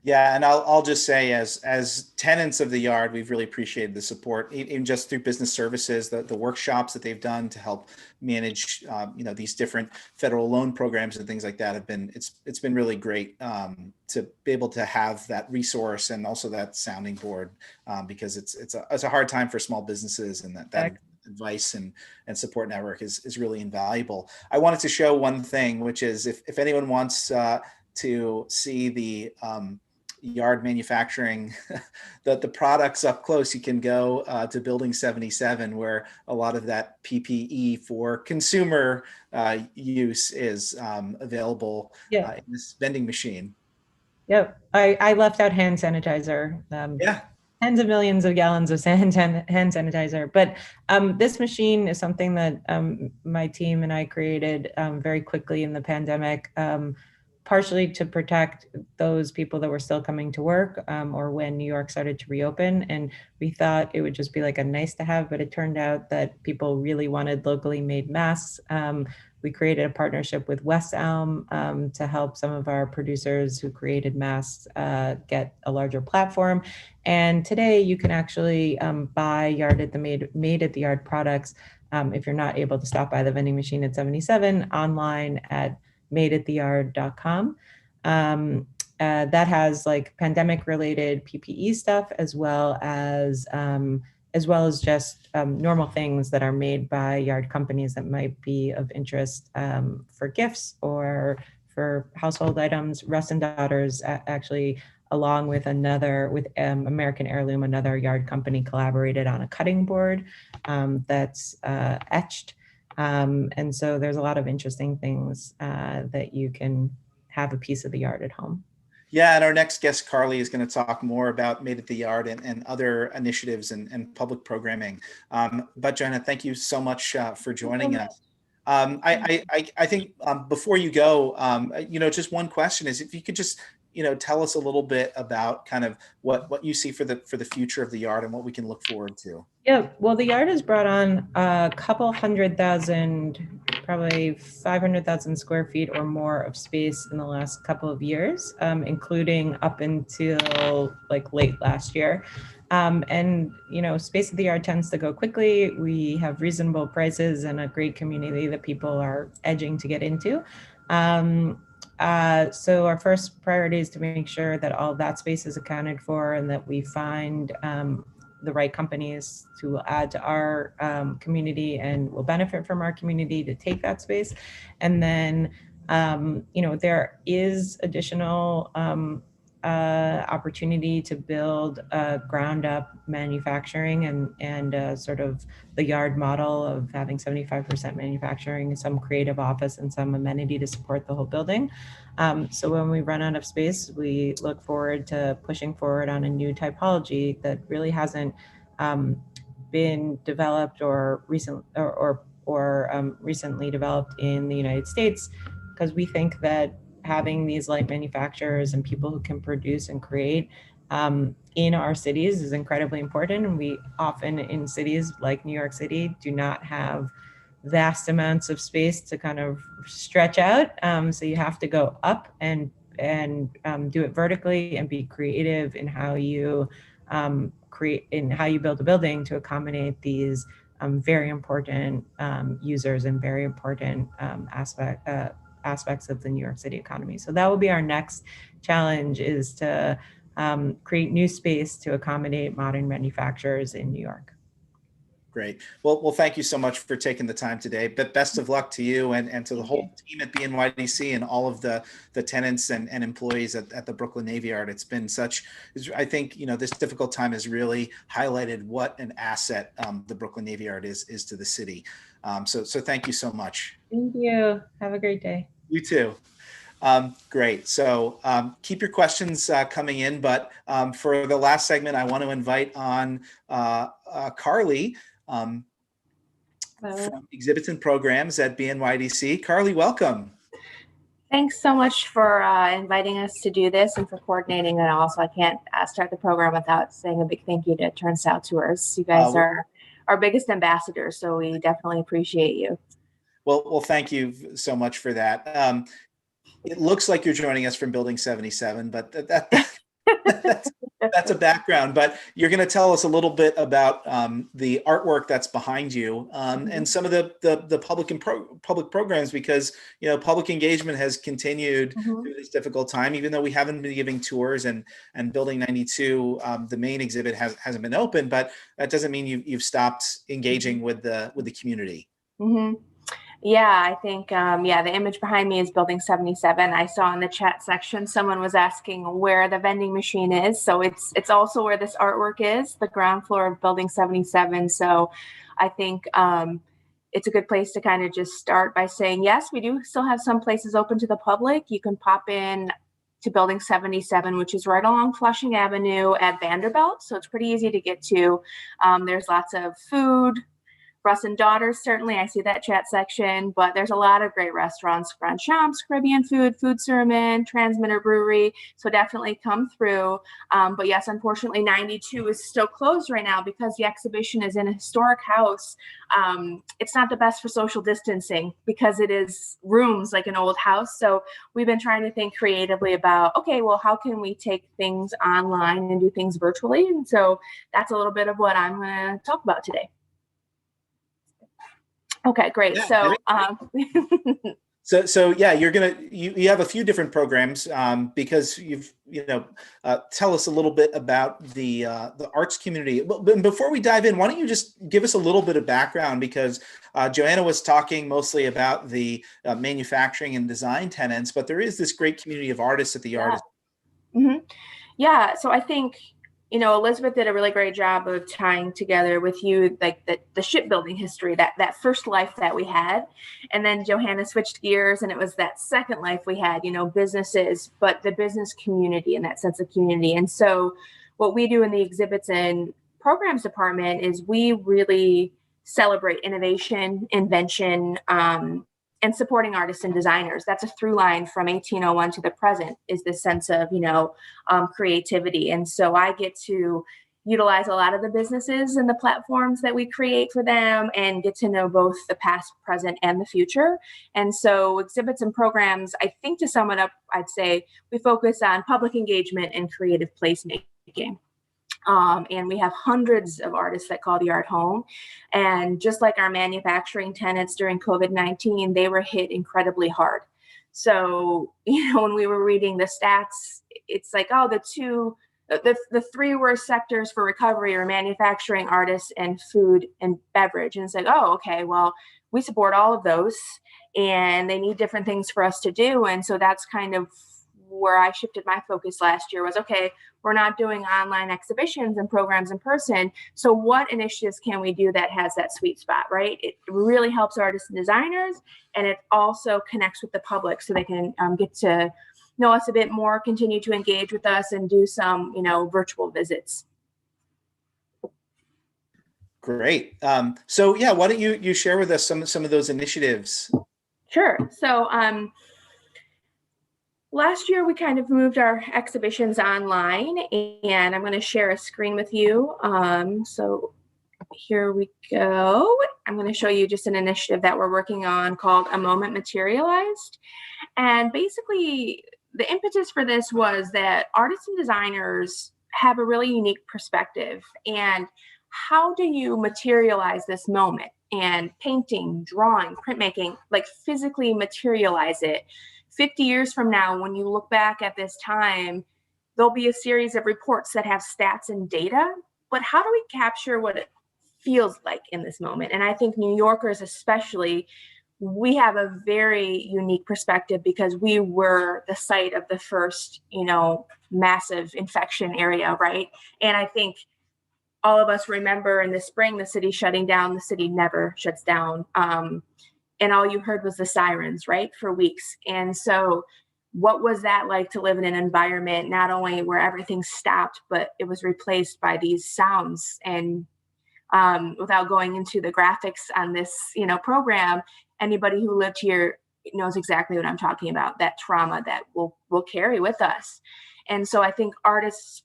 Yeah, and I'll just say, as tenants of the yard, we've really appreciated the support, even just through business services, the workshops that they've done to help manage, these different federal loan programs and things like that have been, it's been really great to be able to have that resource and also that sounding board, because it's a hard time for small businesses, and that advice and support network is really invaluable. I wanted to show one thing, which is if anyone wants to see the yard manufacturing, the products up close, you can go to Building 77, where a lot of that PPE for consumer use is available in this vending machine. Yep. I left out hand sanitizer. Yeah. Tens of millions of gallons of hand sanitizer. But this machine is something that my team and I created very quickly in the pandemic, partially to protect those people that were still coming to work, or when New York started to reopen. And we thought it would just be like a nice to have, but it turned out that people really wanted locally made masks. We created a partnership with West Elm to help some of our producers who created masks get a larger platform. And today you can actually buy made at the yard products if you're not able to stop by the vending machine at 77, online at madeattheyard.com. That has like pandemic related PPE stuff, as well as just normal things that are made by yard companies that might be of interest for gifts or for household items. Russ and Daughters actually, along with American Heirloom, another yard company, collaborated on a cutting board that's etched. And so there's a lot of interesting things that you can have a piece of the yard at home. Yeah, and our next guest, Carly, is going to talk more about Made at the Yard and other initiatives and public programming. But Joanna, thank you so much for joining us. I think before you go, just one question is if you could just tell us a little bit about kind of what you see for the future of the yard and what we can look forward to. Yeah, well, the yard has brought on a couple 100,000, probably 500,000 square feet or more of space in the last couple of years, including up until like late last year. And space at the yard tends to go quickly. We have reasonable prices and a great community that people are edging to get into. So our first priority is to make sure that all of that space is accounted for and that we find the right companies to add to our community and will benefit from our community to take that space. And then, there is additional opportunity to build a ground up manufacturing and sort of the yard model of having 75% manufacturing, some creative office and some amenity to support the whole building. So when we run out of space, we look forward to pushing forward on a new typology that really hasn't been developed or recently developed in the United States, because we think that having these light manufacturers and people who can produce and create in our cities is incredibly important. And we often in cities like New York City do not have vast amounts of space to kind of stretch out. So you have to go up and do it vertically and be creative in how you build a building to accommodate these very important users and very important aspects of the New York City economy. So that will be our next challenge, is to create new space to accommodate modern manufacturers in New York. Great. Well, thank you so much for taking the time today. But best of luck to you and to the whole team at BNYDC and all of the tenants and employees at the Brooklyn Navy Yard. It's been I think, this difficult time has really highlighted what an asset the Brooklyn Navy Yard is to the city. So thank you so much. Thank you. Have a great day. You too. Great. So keep your questions coming in. But for the last segment, I want to invite on Carly from Exhibits and Programs at BNYDC. Carly, welcome. Thanks so much for inviting us to do this and for coordinating. And also, I can't start the program without saying a big thank you to Turnstile Tours. You guys are our biggest ambassadors, so we definitely appreciate you. Well, thank you so much for that. It looks like you're joining us from Building 77, but That's a background, but you're going to tell us a little bit about the artwork that's behind you, and some of the public programs, because public engagement has continued through this difficult time, even though we haven't been giving tours, and Building 92, the main exhibit hasn't been open, but that doesn't mean you've stopped engaging with the community. Yeah, I think, the image behind me is Building 77. I saw in the chat section, someone was asking where the vending machine is. So it's also where this artwork is, the ground floor of Building 77. So I think it's a good place to kind of just start by saying, yes, we do still have some places open to the public. You can pop in to Building 77, which is right along Flushing Avenue at Vanderbilt. So it's pretty easy to get to. There's lots of food. Russ and Daughters, certainly, I see that chat section, but there's a lot of great restaurants, Grand Champs, Caribbean Food, Food Sermon, Transmitter Brewery, so definitely come through. But yes, unfortunately, 92 is still closed right now because the exhibition is in a historic house. It's not the best for social distancing because it is rooms like an old house. So we've been trying to think creatively about, okay, well, how can we take things online and do things virtually? And so that's a little bit of what I'm going to talk about today. Okay, great. Yeah, so yeah, you have a few different programs, because you've tell us a little bit about the arts community. But before we dive in, why don't you just give us a little bit of background, because Joanna was talking mostly about the manufacturing and design tenants, but there is this great community of artists at the artist. Yeah, so I think Elizabeth did a really great job of tying together with you like the shipbuilding history, that first life that we had. And then Johanna switched gears, and it was that second life we had, businesses, but the business community and that sense of community. And so what we do in the exhibits and programs department is we really celebrate innovation, invention, and supporting artists and designers. That's a through line from 1801 to the present, is this sense of, creativity. And so I get to utilize a lot of the businesses and the platforms that we create for them and get to know both the past, present, and the future. And so exhibits and programs, I think to sum it up, I'd say we focus on public engagement and creative placemaking. And we have hundreds of artists that call the art home. And just like our manufacturing tenants during COVID-19, they were hit incredibly hard. So, when we were reading the stats, it's like, oh, the three worst sectors for recovery are manufacturing, artists, and food and beverage. And it's like, oh, okay, well, we support all of those, and they need different things for us to do. And so that's kind of where I shifted my focus last year was, okay, we're not doing online exhibitions and programs in person. So what initiatives can we do that has that sweet spot, right? It really helps artists and designers, and it also connects with the public so they can get to know us a bit more, continue to engage with us, and do some, virtual visits. Great. So yeah, why don't you share with us some of those initiatives? Sure. So last year, we kind of moved our exhibitions online, and I'm going to share a screen with you. So here we go. I'm going to show you just an initiative that we're working on called A Moment Materialized. And basically, the impetus for this was that artists and designers have a really unique perspective. And how do you materialize this moment? And painting, drawing, printmaking, like physically materialize it. 50 years from now, when you look back at this time, there'll be a series of reports that have stats and data, but how do we capture what it feels like in this moment? And I think New Yorkers especially, we have a very unique perspective because we were the site of the first, massive infection area, right? And I think all of us remember in the spring, the city shutting down. The city never shuts down. And all you heard was the sirens, right, for weeks. And so what was that like to live in an environment not only where everything stopped, but it was replaced by these sounds? And without going into the graphics on this, program, anybody who lived here knows exactly what I'm talking about, that trauma that we'll carry with us. And so I think artists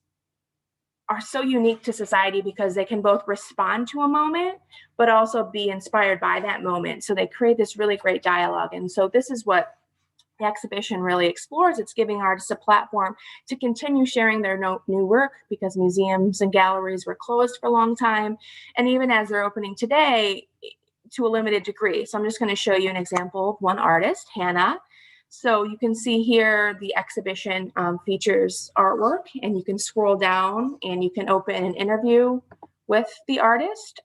are so unique to society because they can both respond to a moment, but also be inspired by that moment. So they create this really great dialogue. And so this is what the exhibition really explores. It's giving artists a platform to continue sharing their new work, because museums and galleries were closed for a long time. And even as they're opening today, to a limited degree. So I'm just going to show you an example of one artist, Hannah. So you can see here the exhibition features artwork, and you can scroll down and you can open an interview with the artist.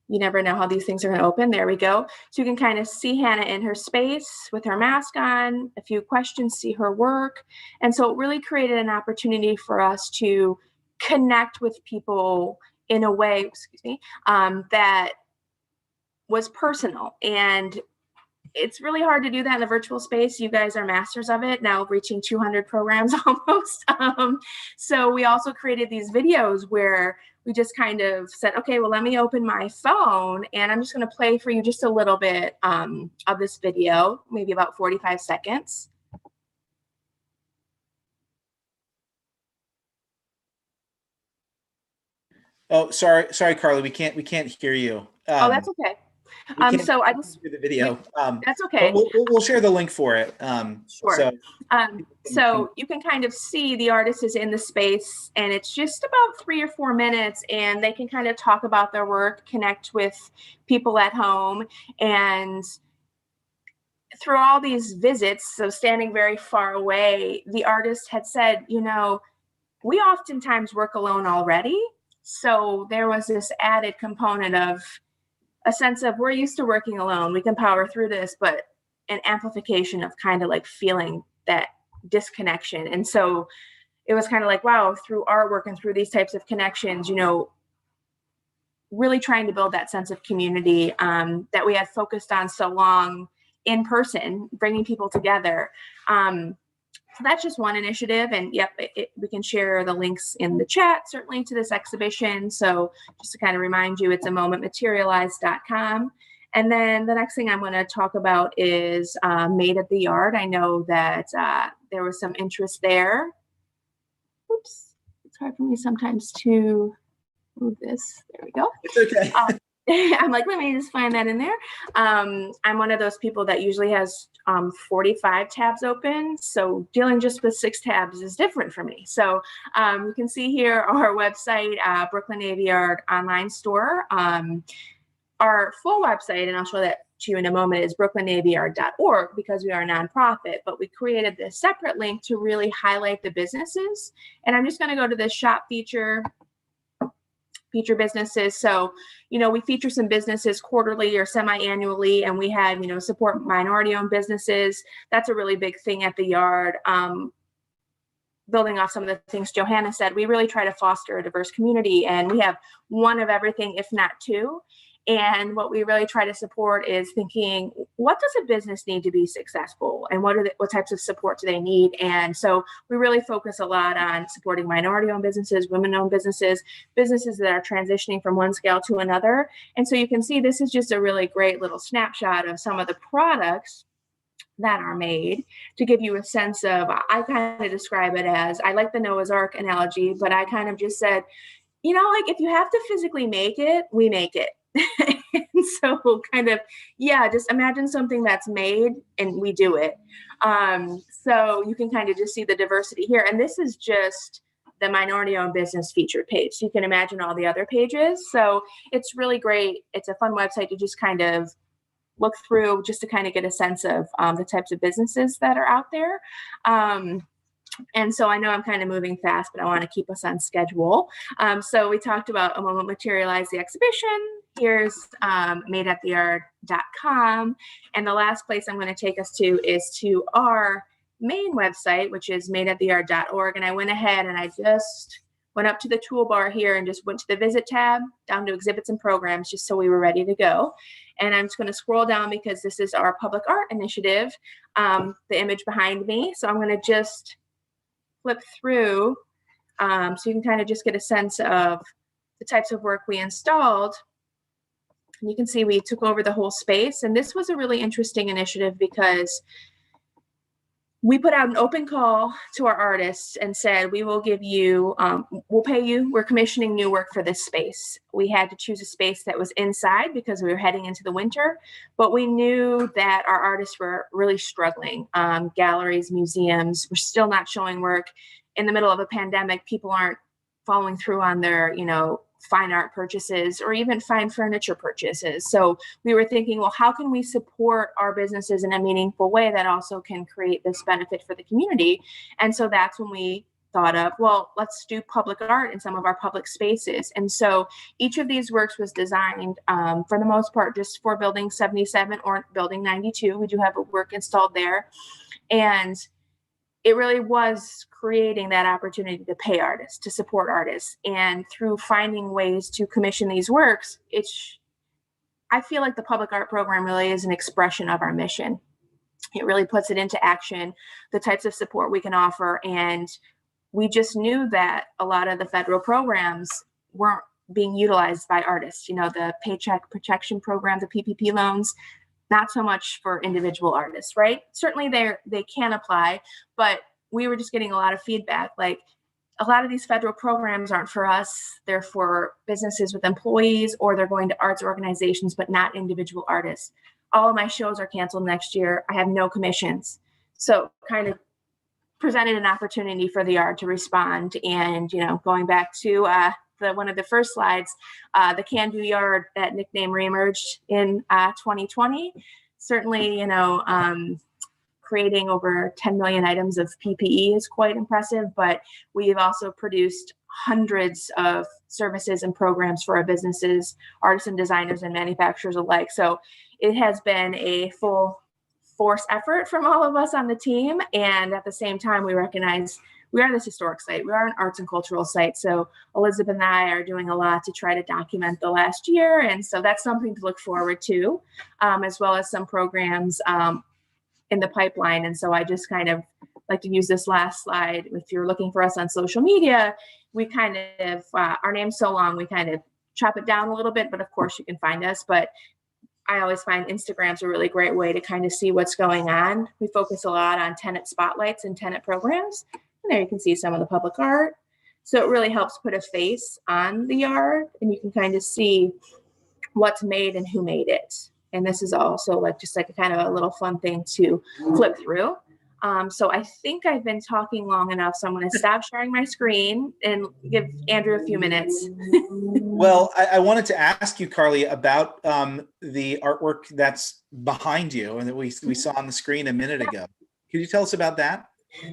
You never know how these things are going to open. There we go. So you can kind of see Hannah in her space with her mask on, a few questions, see her work. And so it really created an opportunity for us to connect with people in a way, that was personal. And it's really hard to do that in the virtual space. You guys are masters of it now, reaching 200 programs almost. So we also created these videos where we just kind of said, okay, well, let me open my phone and I'm just going to play for you just a little bit of this video, maybe about 45 seconds. Oh, sorry, Carly, we can't hear you. Oh, that's okay. So I just do the video. That's okay. But we'll share the link for it. Sure. So you can kind of see the artist is in the space, and it's just about 3 or 4 minutes, and they can kind of talk about their work, connect with people at home. And through all these visits, so standing very far away, the artist had said, you know, we oftentimes work alone already. So there was this added component of a sense of, we're used to working alone, we can power through this, but an amplification of kind of like feeling that disconnection. And so it was kind of like, wow, through artwork and through these types of connections, you know, really trying to build that sense of community that we had focused on so long in person, bringing people together. So that's just one initiative, and yep, we can share the links in the chat, certainly, to this exhibition. So just to kind of remind you, it's amomentmaterialized.com. And then the next thing I'm going to talk about is Made at the Yard. I know that there was some interest there. Oops, it's hard for me sometimes to move this. There we go. It's okay. I'm like, let me just find that in there. I'm one of those people that usually has 45 tabs open. So dealing just with 6 tabs is different for me. So you can see here our website, Brooklyn Navy Yard online store. Our full website, and I'll show that to you in a moment, is brooklynnavyyard.org, because we are a nonprofit, but we created this separate link to really highlight the businesses. And I'm just going to go to the shop feature businesses. So, you know, we feature some businesses quarterly or semi-annually, and we have, you know, support minority-owned businesses. That's a really big thing at the Yard. Building off some of the things Johanna said, we really try to foster a diverse community, and we have one of everything, if not 2. And what we really try to support is thinking, what does a business need to be successful, and what types of support do they need? And so we really focus a lot on supporting minority-owned businesses, women-owned businesses, businesses that are transitioning from one scale to another. And so you can see this is just a really great little snapshot of some of the products that are made to give you a sense of, I kind of describe it as, I like the Noah's Ark analogy, but I kind of just said, you know, like, if you have to physically make it, we make it. And so kind of, yeah, just imagine something that's made and we do it. So you can kind of just see the diversity here. And this is just the minority-owned business featured page. So you can imagine all the other pages. So it's really great. It's a fun website to just kind of look through, just to kind of get a sense of the types of businesses that are out there. And so I know I'm kind of moving fast, but I want to keep us on schedule. So we talked about A Moment Materialized, the exhibition. Here's madeattheyard.com. And the last place I'm going to take us to is to our main website, which is madeattheyard.org. And I went ahead and I just went up to the toolbar here and just went to the visit tab, down to exhibits and programs, just so we were ready to go. And I'm just going to scroll down because this is our public art initiative, the image behind me. So I'm going to just flip through so you can kind of just get a sense of the types of work we installed. And you can see we took over the whole space. And this was a really interesting initiative because we put out an open call to our artists and said, we will give you, we'll pay you, we're commissioning new work for this space. We had to choose a space that was inside because we were heading into the winter, but we knew that our artists were really struggling. Galleries, museums were still not showing work. In the middle of a pandemic, people aren't following through on their, fine art purchases or even fine furniture purchases. So we were thinking, well, how can we support our businesses in a meaningful way that also can create this benefit for the community? And so that's when we thought of, well, let's do public art in some of our public spaces. And so each of these works was designed for the most part just for building 77 or building 92. We do have a work installed there. And it really was creating that opportunity to pay artists, to support artists. And through finding ways to commission these works, I feel like the public art program really is an expression of our mission. It really puts it into action, the types of support we can offer. And we just knew that a lot of the federal programs weren't being utilized by artists. The Paycheck Protection Program, the PPP loans, not so much for individual artists, right? Certainly they can apply, but we were just getting a lot of feedback. Like, a lot of these federal programs aren't for us. They're for businesses with employees, or they're going to arts organizations, but not individual artists. All of my shows are canceled next year. I have no commissions. So kind of presented an opportunity for the art to respond. And, going back to one of the first slides, the Can-Do Yard, that nickname reemerged in 2020. Certainly, creating over 10 million items of PPE is quite impressive, but we've also produced hundreds of services and programs for our businesses, artists and designers and manufacturers alike. So it has been a full force effort from all of us on the team. And at the same time, we recognize we are this historic site. We are an arts and cultural site. So Elizabeth and I are doing a lot to try to document the last year. And so that's something to look forward to, as well as some programs in the pipeline. And so I just kind of like to use this last slide. If you're looking for us on social media, we kind of, our name's so long, we kind of chop it down a little bit, but of course you can find us. But I always find Instagram's a really great way to kind of see what's going on. We focus a lot on tenant spotlights and tenant programs. And there you can see some of the public art. So it really helps put a face on the yard, and you can kind of see what's made and who made it. And this is also just like a kind of a little fun thing to flip through. So I think I've been talking long enough, so I'm going to stop sharing my screen and give Andrew a few minutes. Well, I wanted to ask you, Carly, about the artwork that's behind you and that we saw on the screen a minute ago. Could you tell us about that?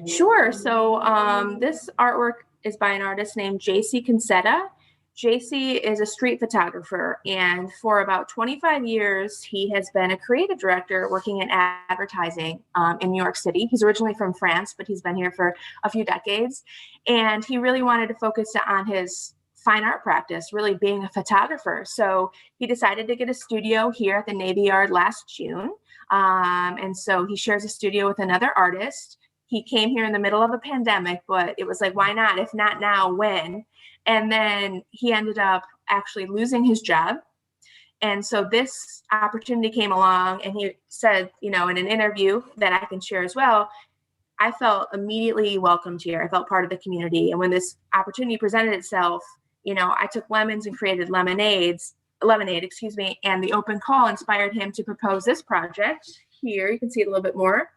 Sure. So this artwork is by an artist named JC Concetta. JC is a street photographer, and for about 25 years, he has been a creative director working in advertising in New York City. He's originally from France, but he's been here for a few decades, and he really wanted to focus on his fine art practice, really being a photographer. So he decided to get a studio here at the Navy Yard last June, and so he shares a studio with another artist. He came here in the middle of a pandemic, but it was like, why not? If not now, when? And then he ended up actually losing his job. And so this opportunity came along, and he said, in an interview that I can share as well, I felt immediately welcomed here. I felt part of the community. And when this opportunity presented itself, I took lemons and created lemonade, and the open call inspired him to propose this project. Here, you can see it a little bit more.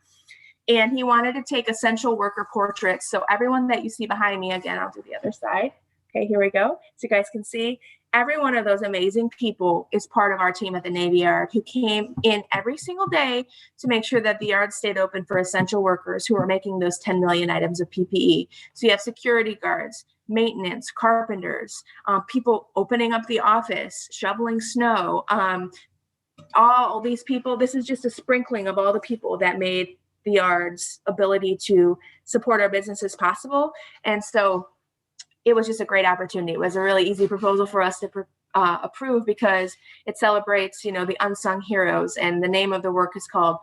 And he wanted to take essential worker portraits. So everyone that you see behind me, again, I'll do the other side. Okay, here we go. So you guys can see every one of those amazing people is part of our team at the Navy Yard, who came in every single day to make sure that the yard stayed open for essential workers who are making those 10 million items of PPE. So you have security guards, maintenance, carpenters, people opening up the office, shoveling snow, all these people. This is just a sprinkling of all the people that made the yard's ability to support our businesses possible. And so it was just a great opportunity. It was a really easy proposal for us to approve because it celebrates, the unsung heroes. And the name of the work is called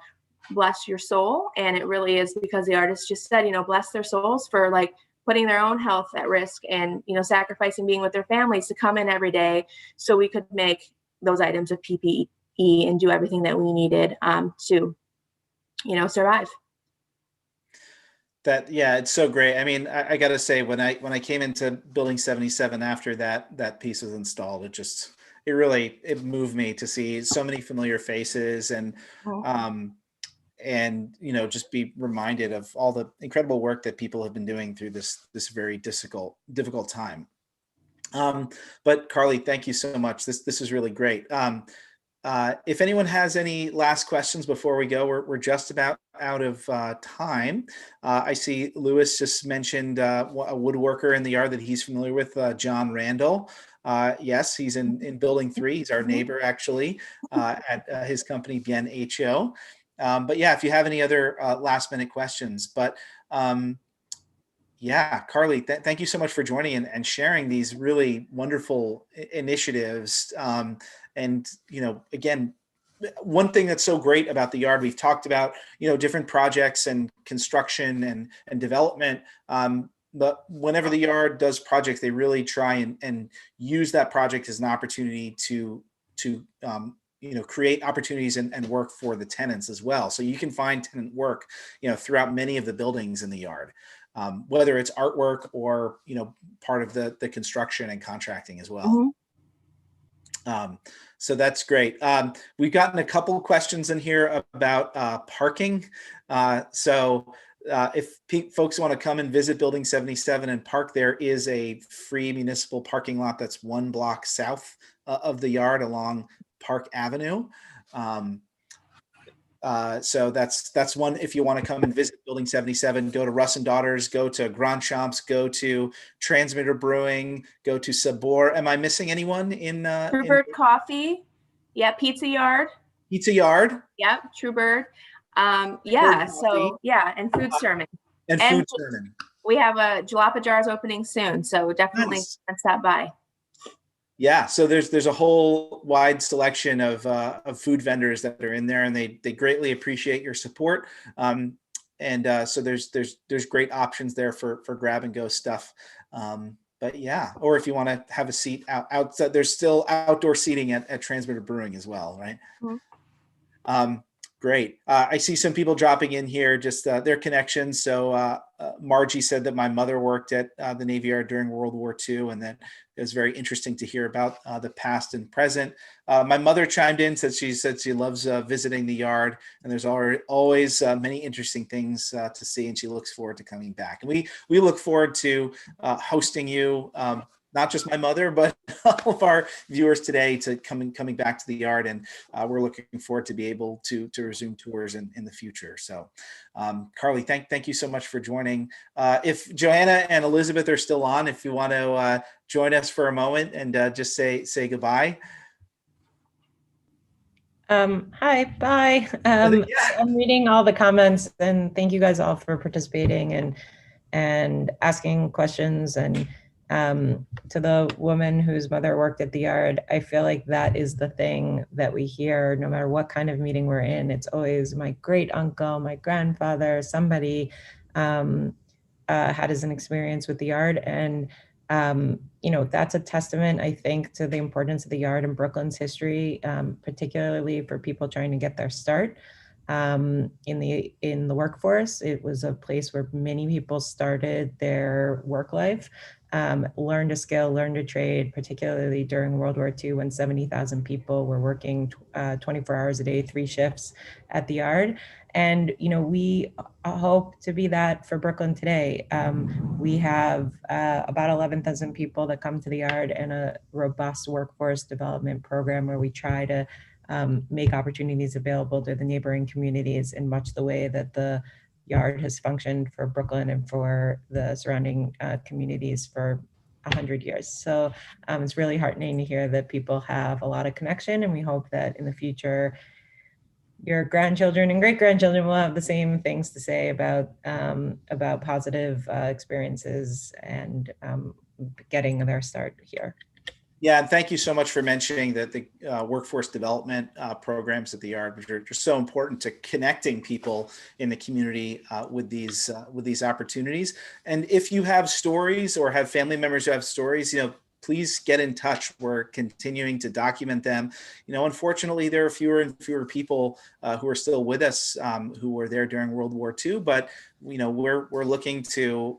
Bless Your Soul. And it really is because the artist just said, bless their souls for putting their own health at risk and, sacrificing being with their families to come in every day so we could make those items of PPE and do everything that we needed to survive. Yeah, it's so great. I mean, I got to say, when I came into Building 77 after that piece was installed, it moved me to see so many familiar faces um, and just be reminded of all the incredible work that people have been doing through this very difficult time. But Carly, thank you so much. This is really great. If anyone has any last questions before we go, we're just about out of time. I see Lewis just mentioned a woodworker in the yard that he's familiar with, John Randall. Yes, he's in Building 3. He's our neighbor, actually, at his company, BNYDC. But yeah, if you have any other last minute questions. But yeah, Carly, thank you so much for joining and sharing these really wonderful initiatives. And, again, one thing that's so great about the yard, we've talked about, different projects and construction and development. But whenever the yard does projects, they really try and use that project as an opportunity to create opportunities and work for the tenants as well. So you can find tenant work, throughout many of the buildings in the yard. Whether it's artwork or part of the construction and contracting as well. So that's great. We've gotten a couple of questions in here about parking. So if folks want to come and visit Building 77 and park, there is a free municipal parking lot that's 1 block south of the yard along Park Avenue. So that's one. If you want to come and visit Building 77, go to Russ and Daughters, go to Grand Champs, go to Transmitter Brewing, go to Sabor. Am I missing anyone in Truebird Coffee? Yeah, Pizza Yard. Pizza Yard? Yep, Truebird. Yeah, so yeah, and Food Sermon. And Food Sermon. We have a Jalapa Jars opening soon, so definitely stop by. Yeah, so there's a whole wide selection of food vendors that are in there, and they greatly appreciate your support. So there's great options there for grab and go stuff. But yeah, or if you want to have a seat outside, there's still outdoor seating at Transmitter Brewing as well, right? Great. I see some people dropping in here, just their connections. So Margie said that my mother worked at the Navy Yard during World War II, and that it was very interesting to hear about the past and present. My mother chimed in, said she loves visiting the yard, and there's always many interesting things to see, and she looks forward to coming back. And we look forward to hosting you. Not just my mother, but all of our viewers today to coming back to the yard. And we're looking forward to be able to resume tours in the future. So Carly, thank you so much for joining. If Joanna and Elizabeth are still on, if you want to join us for a moment and just say goodbye. Hi, bye. I'm reading all the comments, and thank you guys all for participating and asking questions. And to the woman whose mother worked at the yard, I feel like that is the thing that we hear no matter what kind of meeting we're in. It's always my great uncle, my grandfather, somebody had an experience with the yard. And that's a testament, I think, to the importance of the yard in Brooklyn's history, particularly for people trying to get their start in the workforce. It was a place where many people started their work life. Learned a skill, learned a trade, particularly during World War II when 70,000 people were working 24 hours a day, 3 shifts at the yard. And, we hope to be that for Brooklyn today. We have about 11,000 people that come to the yard and a robust workforce development program where we try to make opportunities available to the neighboring communities in much the way that the yard has functioned for Brooklyn and for the surrounding communities for 100 years. So it's really heartening to hear that people have a lot of connection, and we hope that in the future your grandchildren and great-grandchildren will have the same things to say about positive experiences and getting their start here. Yeah, and thank you so much for mentioning that the workforce development programs at the yard, which are just so important to connecting people in the community with these opportunities. And if you have stories or have family members who have stories, please get in touch. We're continuing to document them. Unfortunately, there are fewer and fewer people who are still with us who were there during World War II, but we're looking to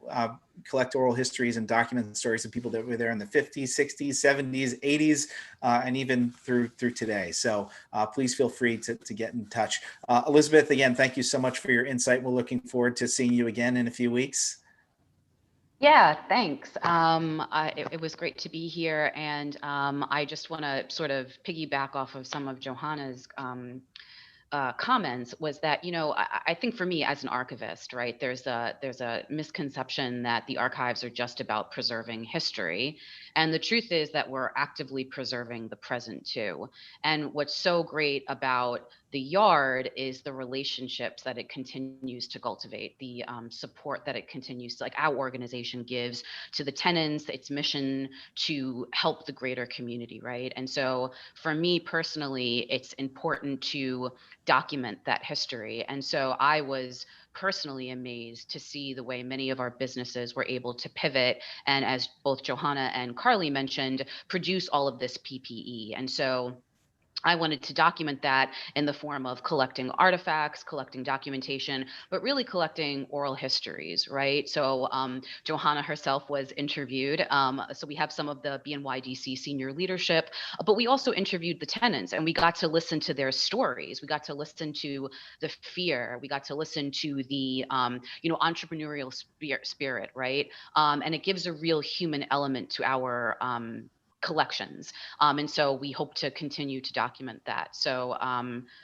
collect oral histories and document stories of people that were there in the 50s, 60s, 70s, 80s, and even through today. So please feel free to get in touch. Elizabeth, again, thank you so much for your insight. We're looking forward to seeing you again in a few weeks. Yeah, thanks. It was great to be here, and I just want to sort of piggyback off of some of Johanna's comments. Was that, I think for me as an archivist, right, there's a misconception that the archives are just about preserving history, and the truth is that we're actively preserving the present too. And what's so great about the Yard is the relationships that it continues to cultivate, the support that it continues to, like our organization gives to the tenants, its mission to help the greater community, right? And so for me personally, it's important to document that history. And so I was personally amazed to see the way many of our businesses were able to pivot and, as both Johanna and Carly mentioned, produce all of this PPE. And so I wanted to document that in the form of collecting artifacts, collecting documentation, but really collecting oral histories, right? So Johanna herself was interviewed. So we have some of the BNYDC senior leadership, but we also interviewed the tenants, and we got to listen to their stories. We got to listen to the fear. We got to listen to the entrepreneurial spirit, right? And it gives a real human element to our collections. And so we hope to continue to document that. So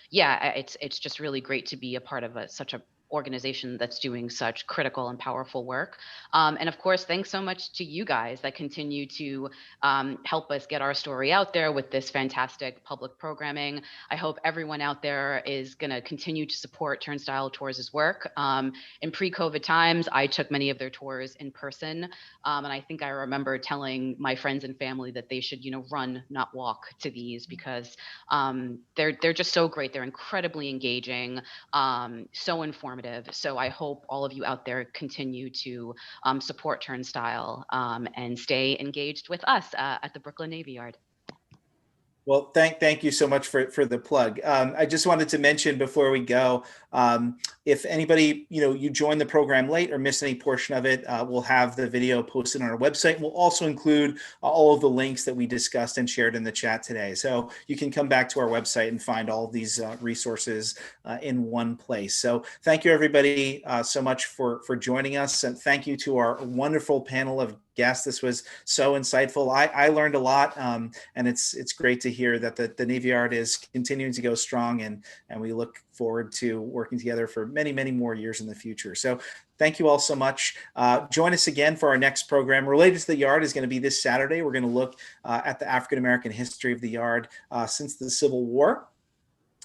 yeah, it's just really great to be a part of such a organization that's doing such critical and powerful work. And of course, thanks so much to you guys that continue to help us get our story out there with this fantastic public programming. I hope everyone out there is going to continue to support Turnstile Tours' work. In pre-COVID times, I took many of their tours in person. And I think I remember telling my friends and family that they should, run, not walk to these, because they're just so great. They're incredibly engaging, so informative. So I hope all of you out there continue to support Turnstile and stay engaged with us at the Brooklyn Navy Yard. Well, thank you so much for the plug. I just wanted to mention before we go, if anybody, you joined the program late or missed any portion of it, we'll have the video posted on our website. We'll also include all of the links that we discussed and shared in the chat today. So you can come back to our website and find all of these resources in one place. So thank you, everybody, so much for joining us. And thank you to our wonderful panel of guests. This was so insightful. I learned a lot, and it's great to hear that the Navy Yard is continuing to go strong, and we look forward to working together for many, many more years in the future. So thank you all so much. Join us again for our next program related to the Yard. Is going to be this Saturday. We're going to look at the African-American history of the Yard since the Civil War.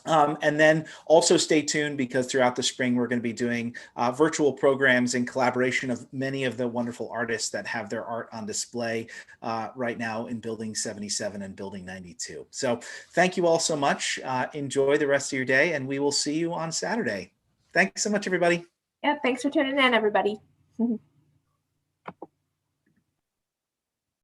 And then also stay tuned, because throughout the spring, we're going to be doing virtual programs in collaboration of many of the wonderful artists that have their art on display right now in Building 77 and Building 92. So thank you all so much. Enjoy the rest of your day, and we will see you on Saturday. Thanks so much, everybody. Yeah, thanks for tuning in, everybody.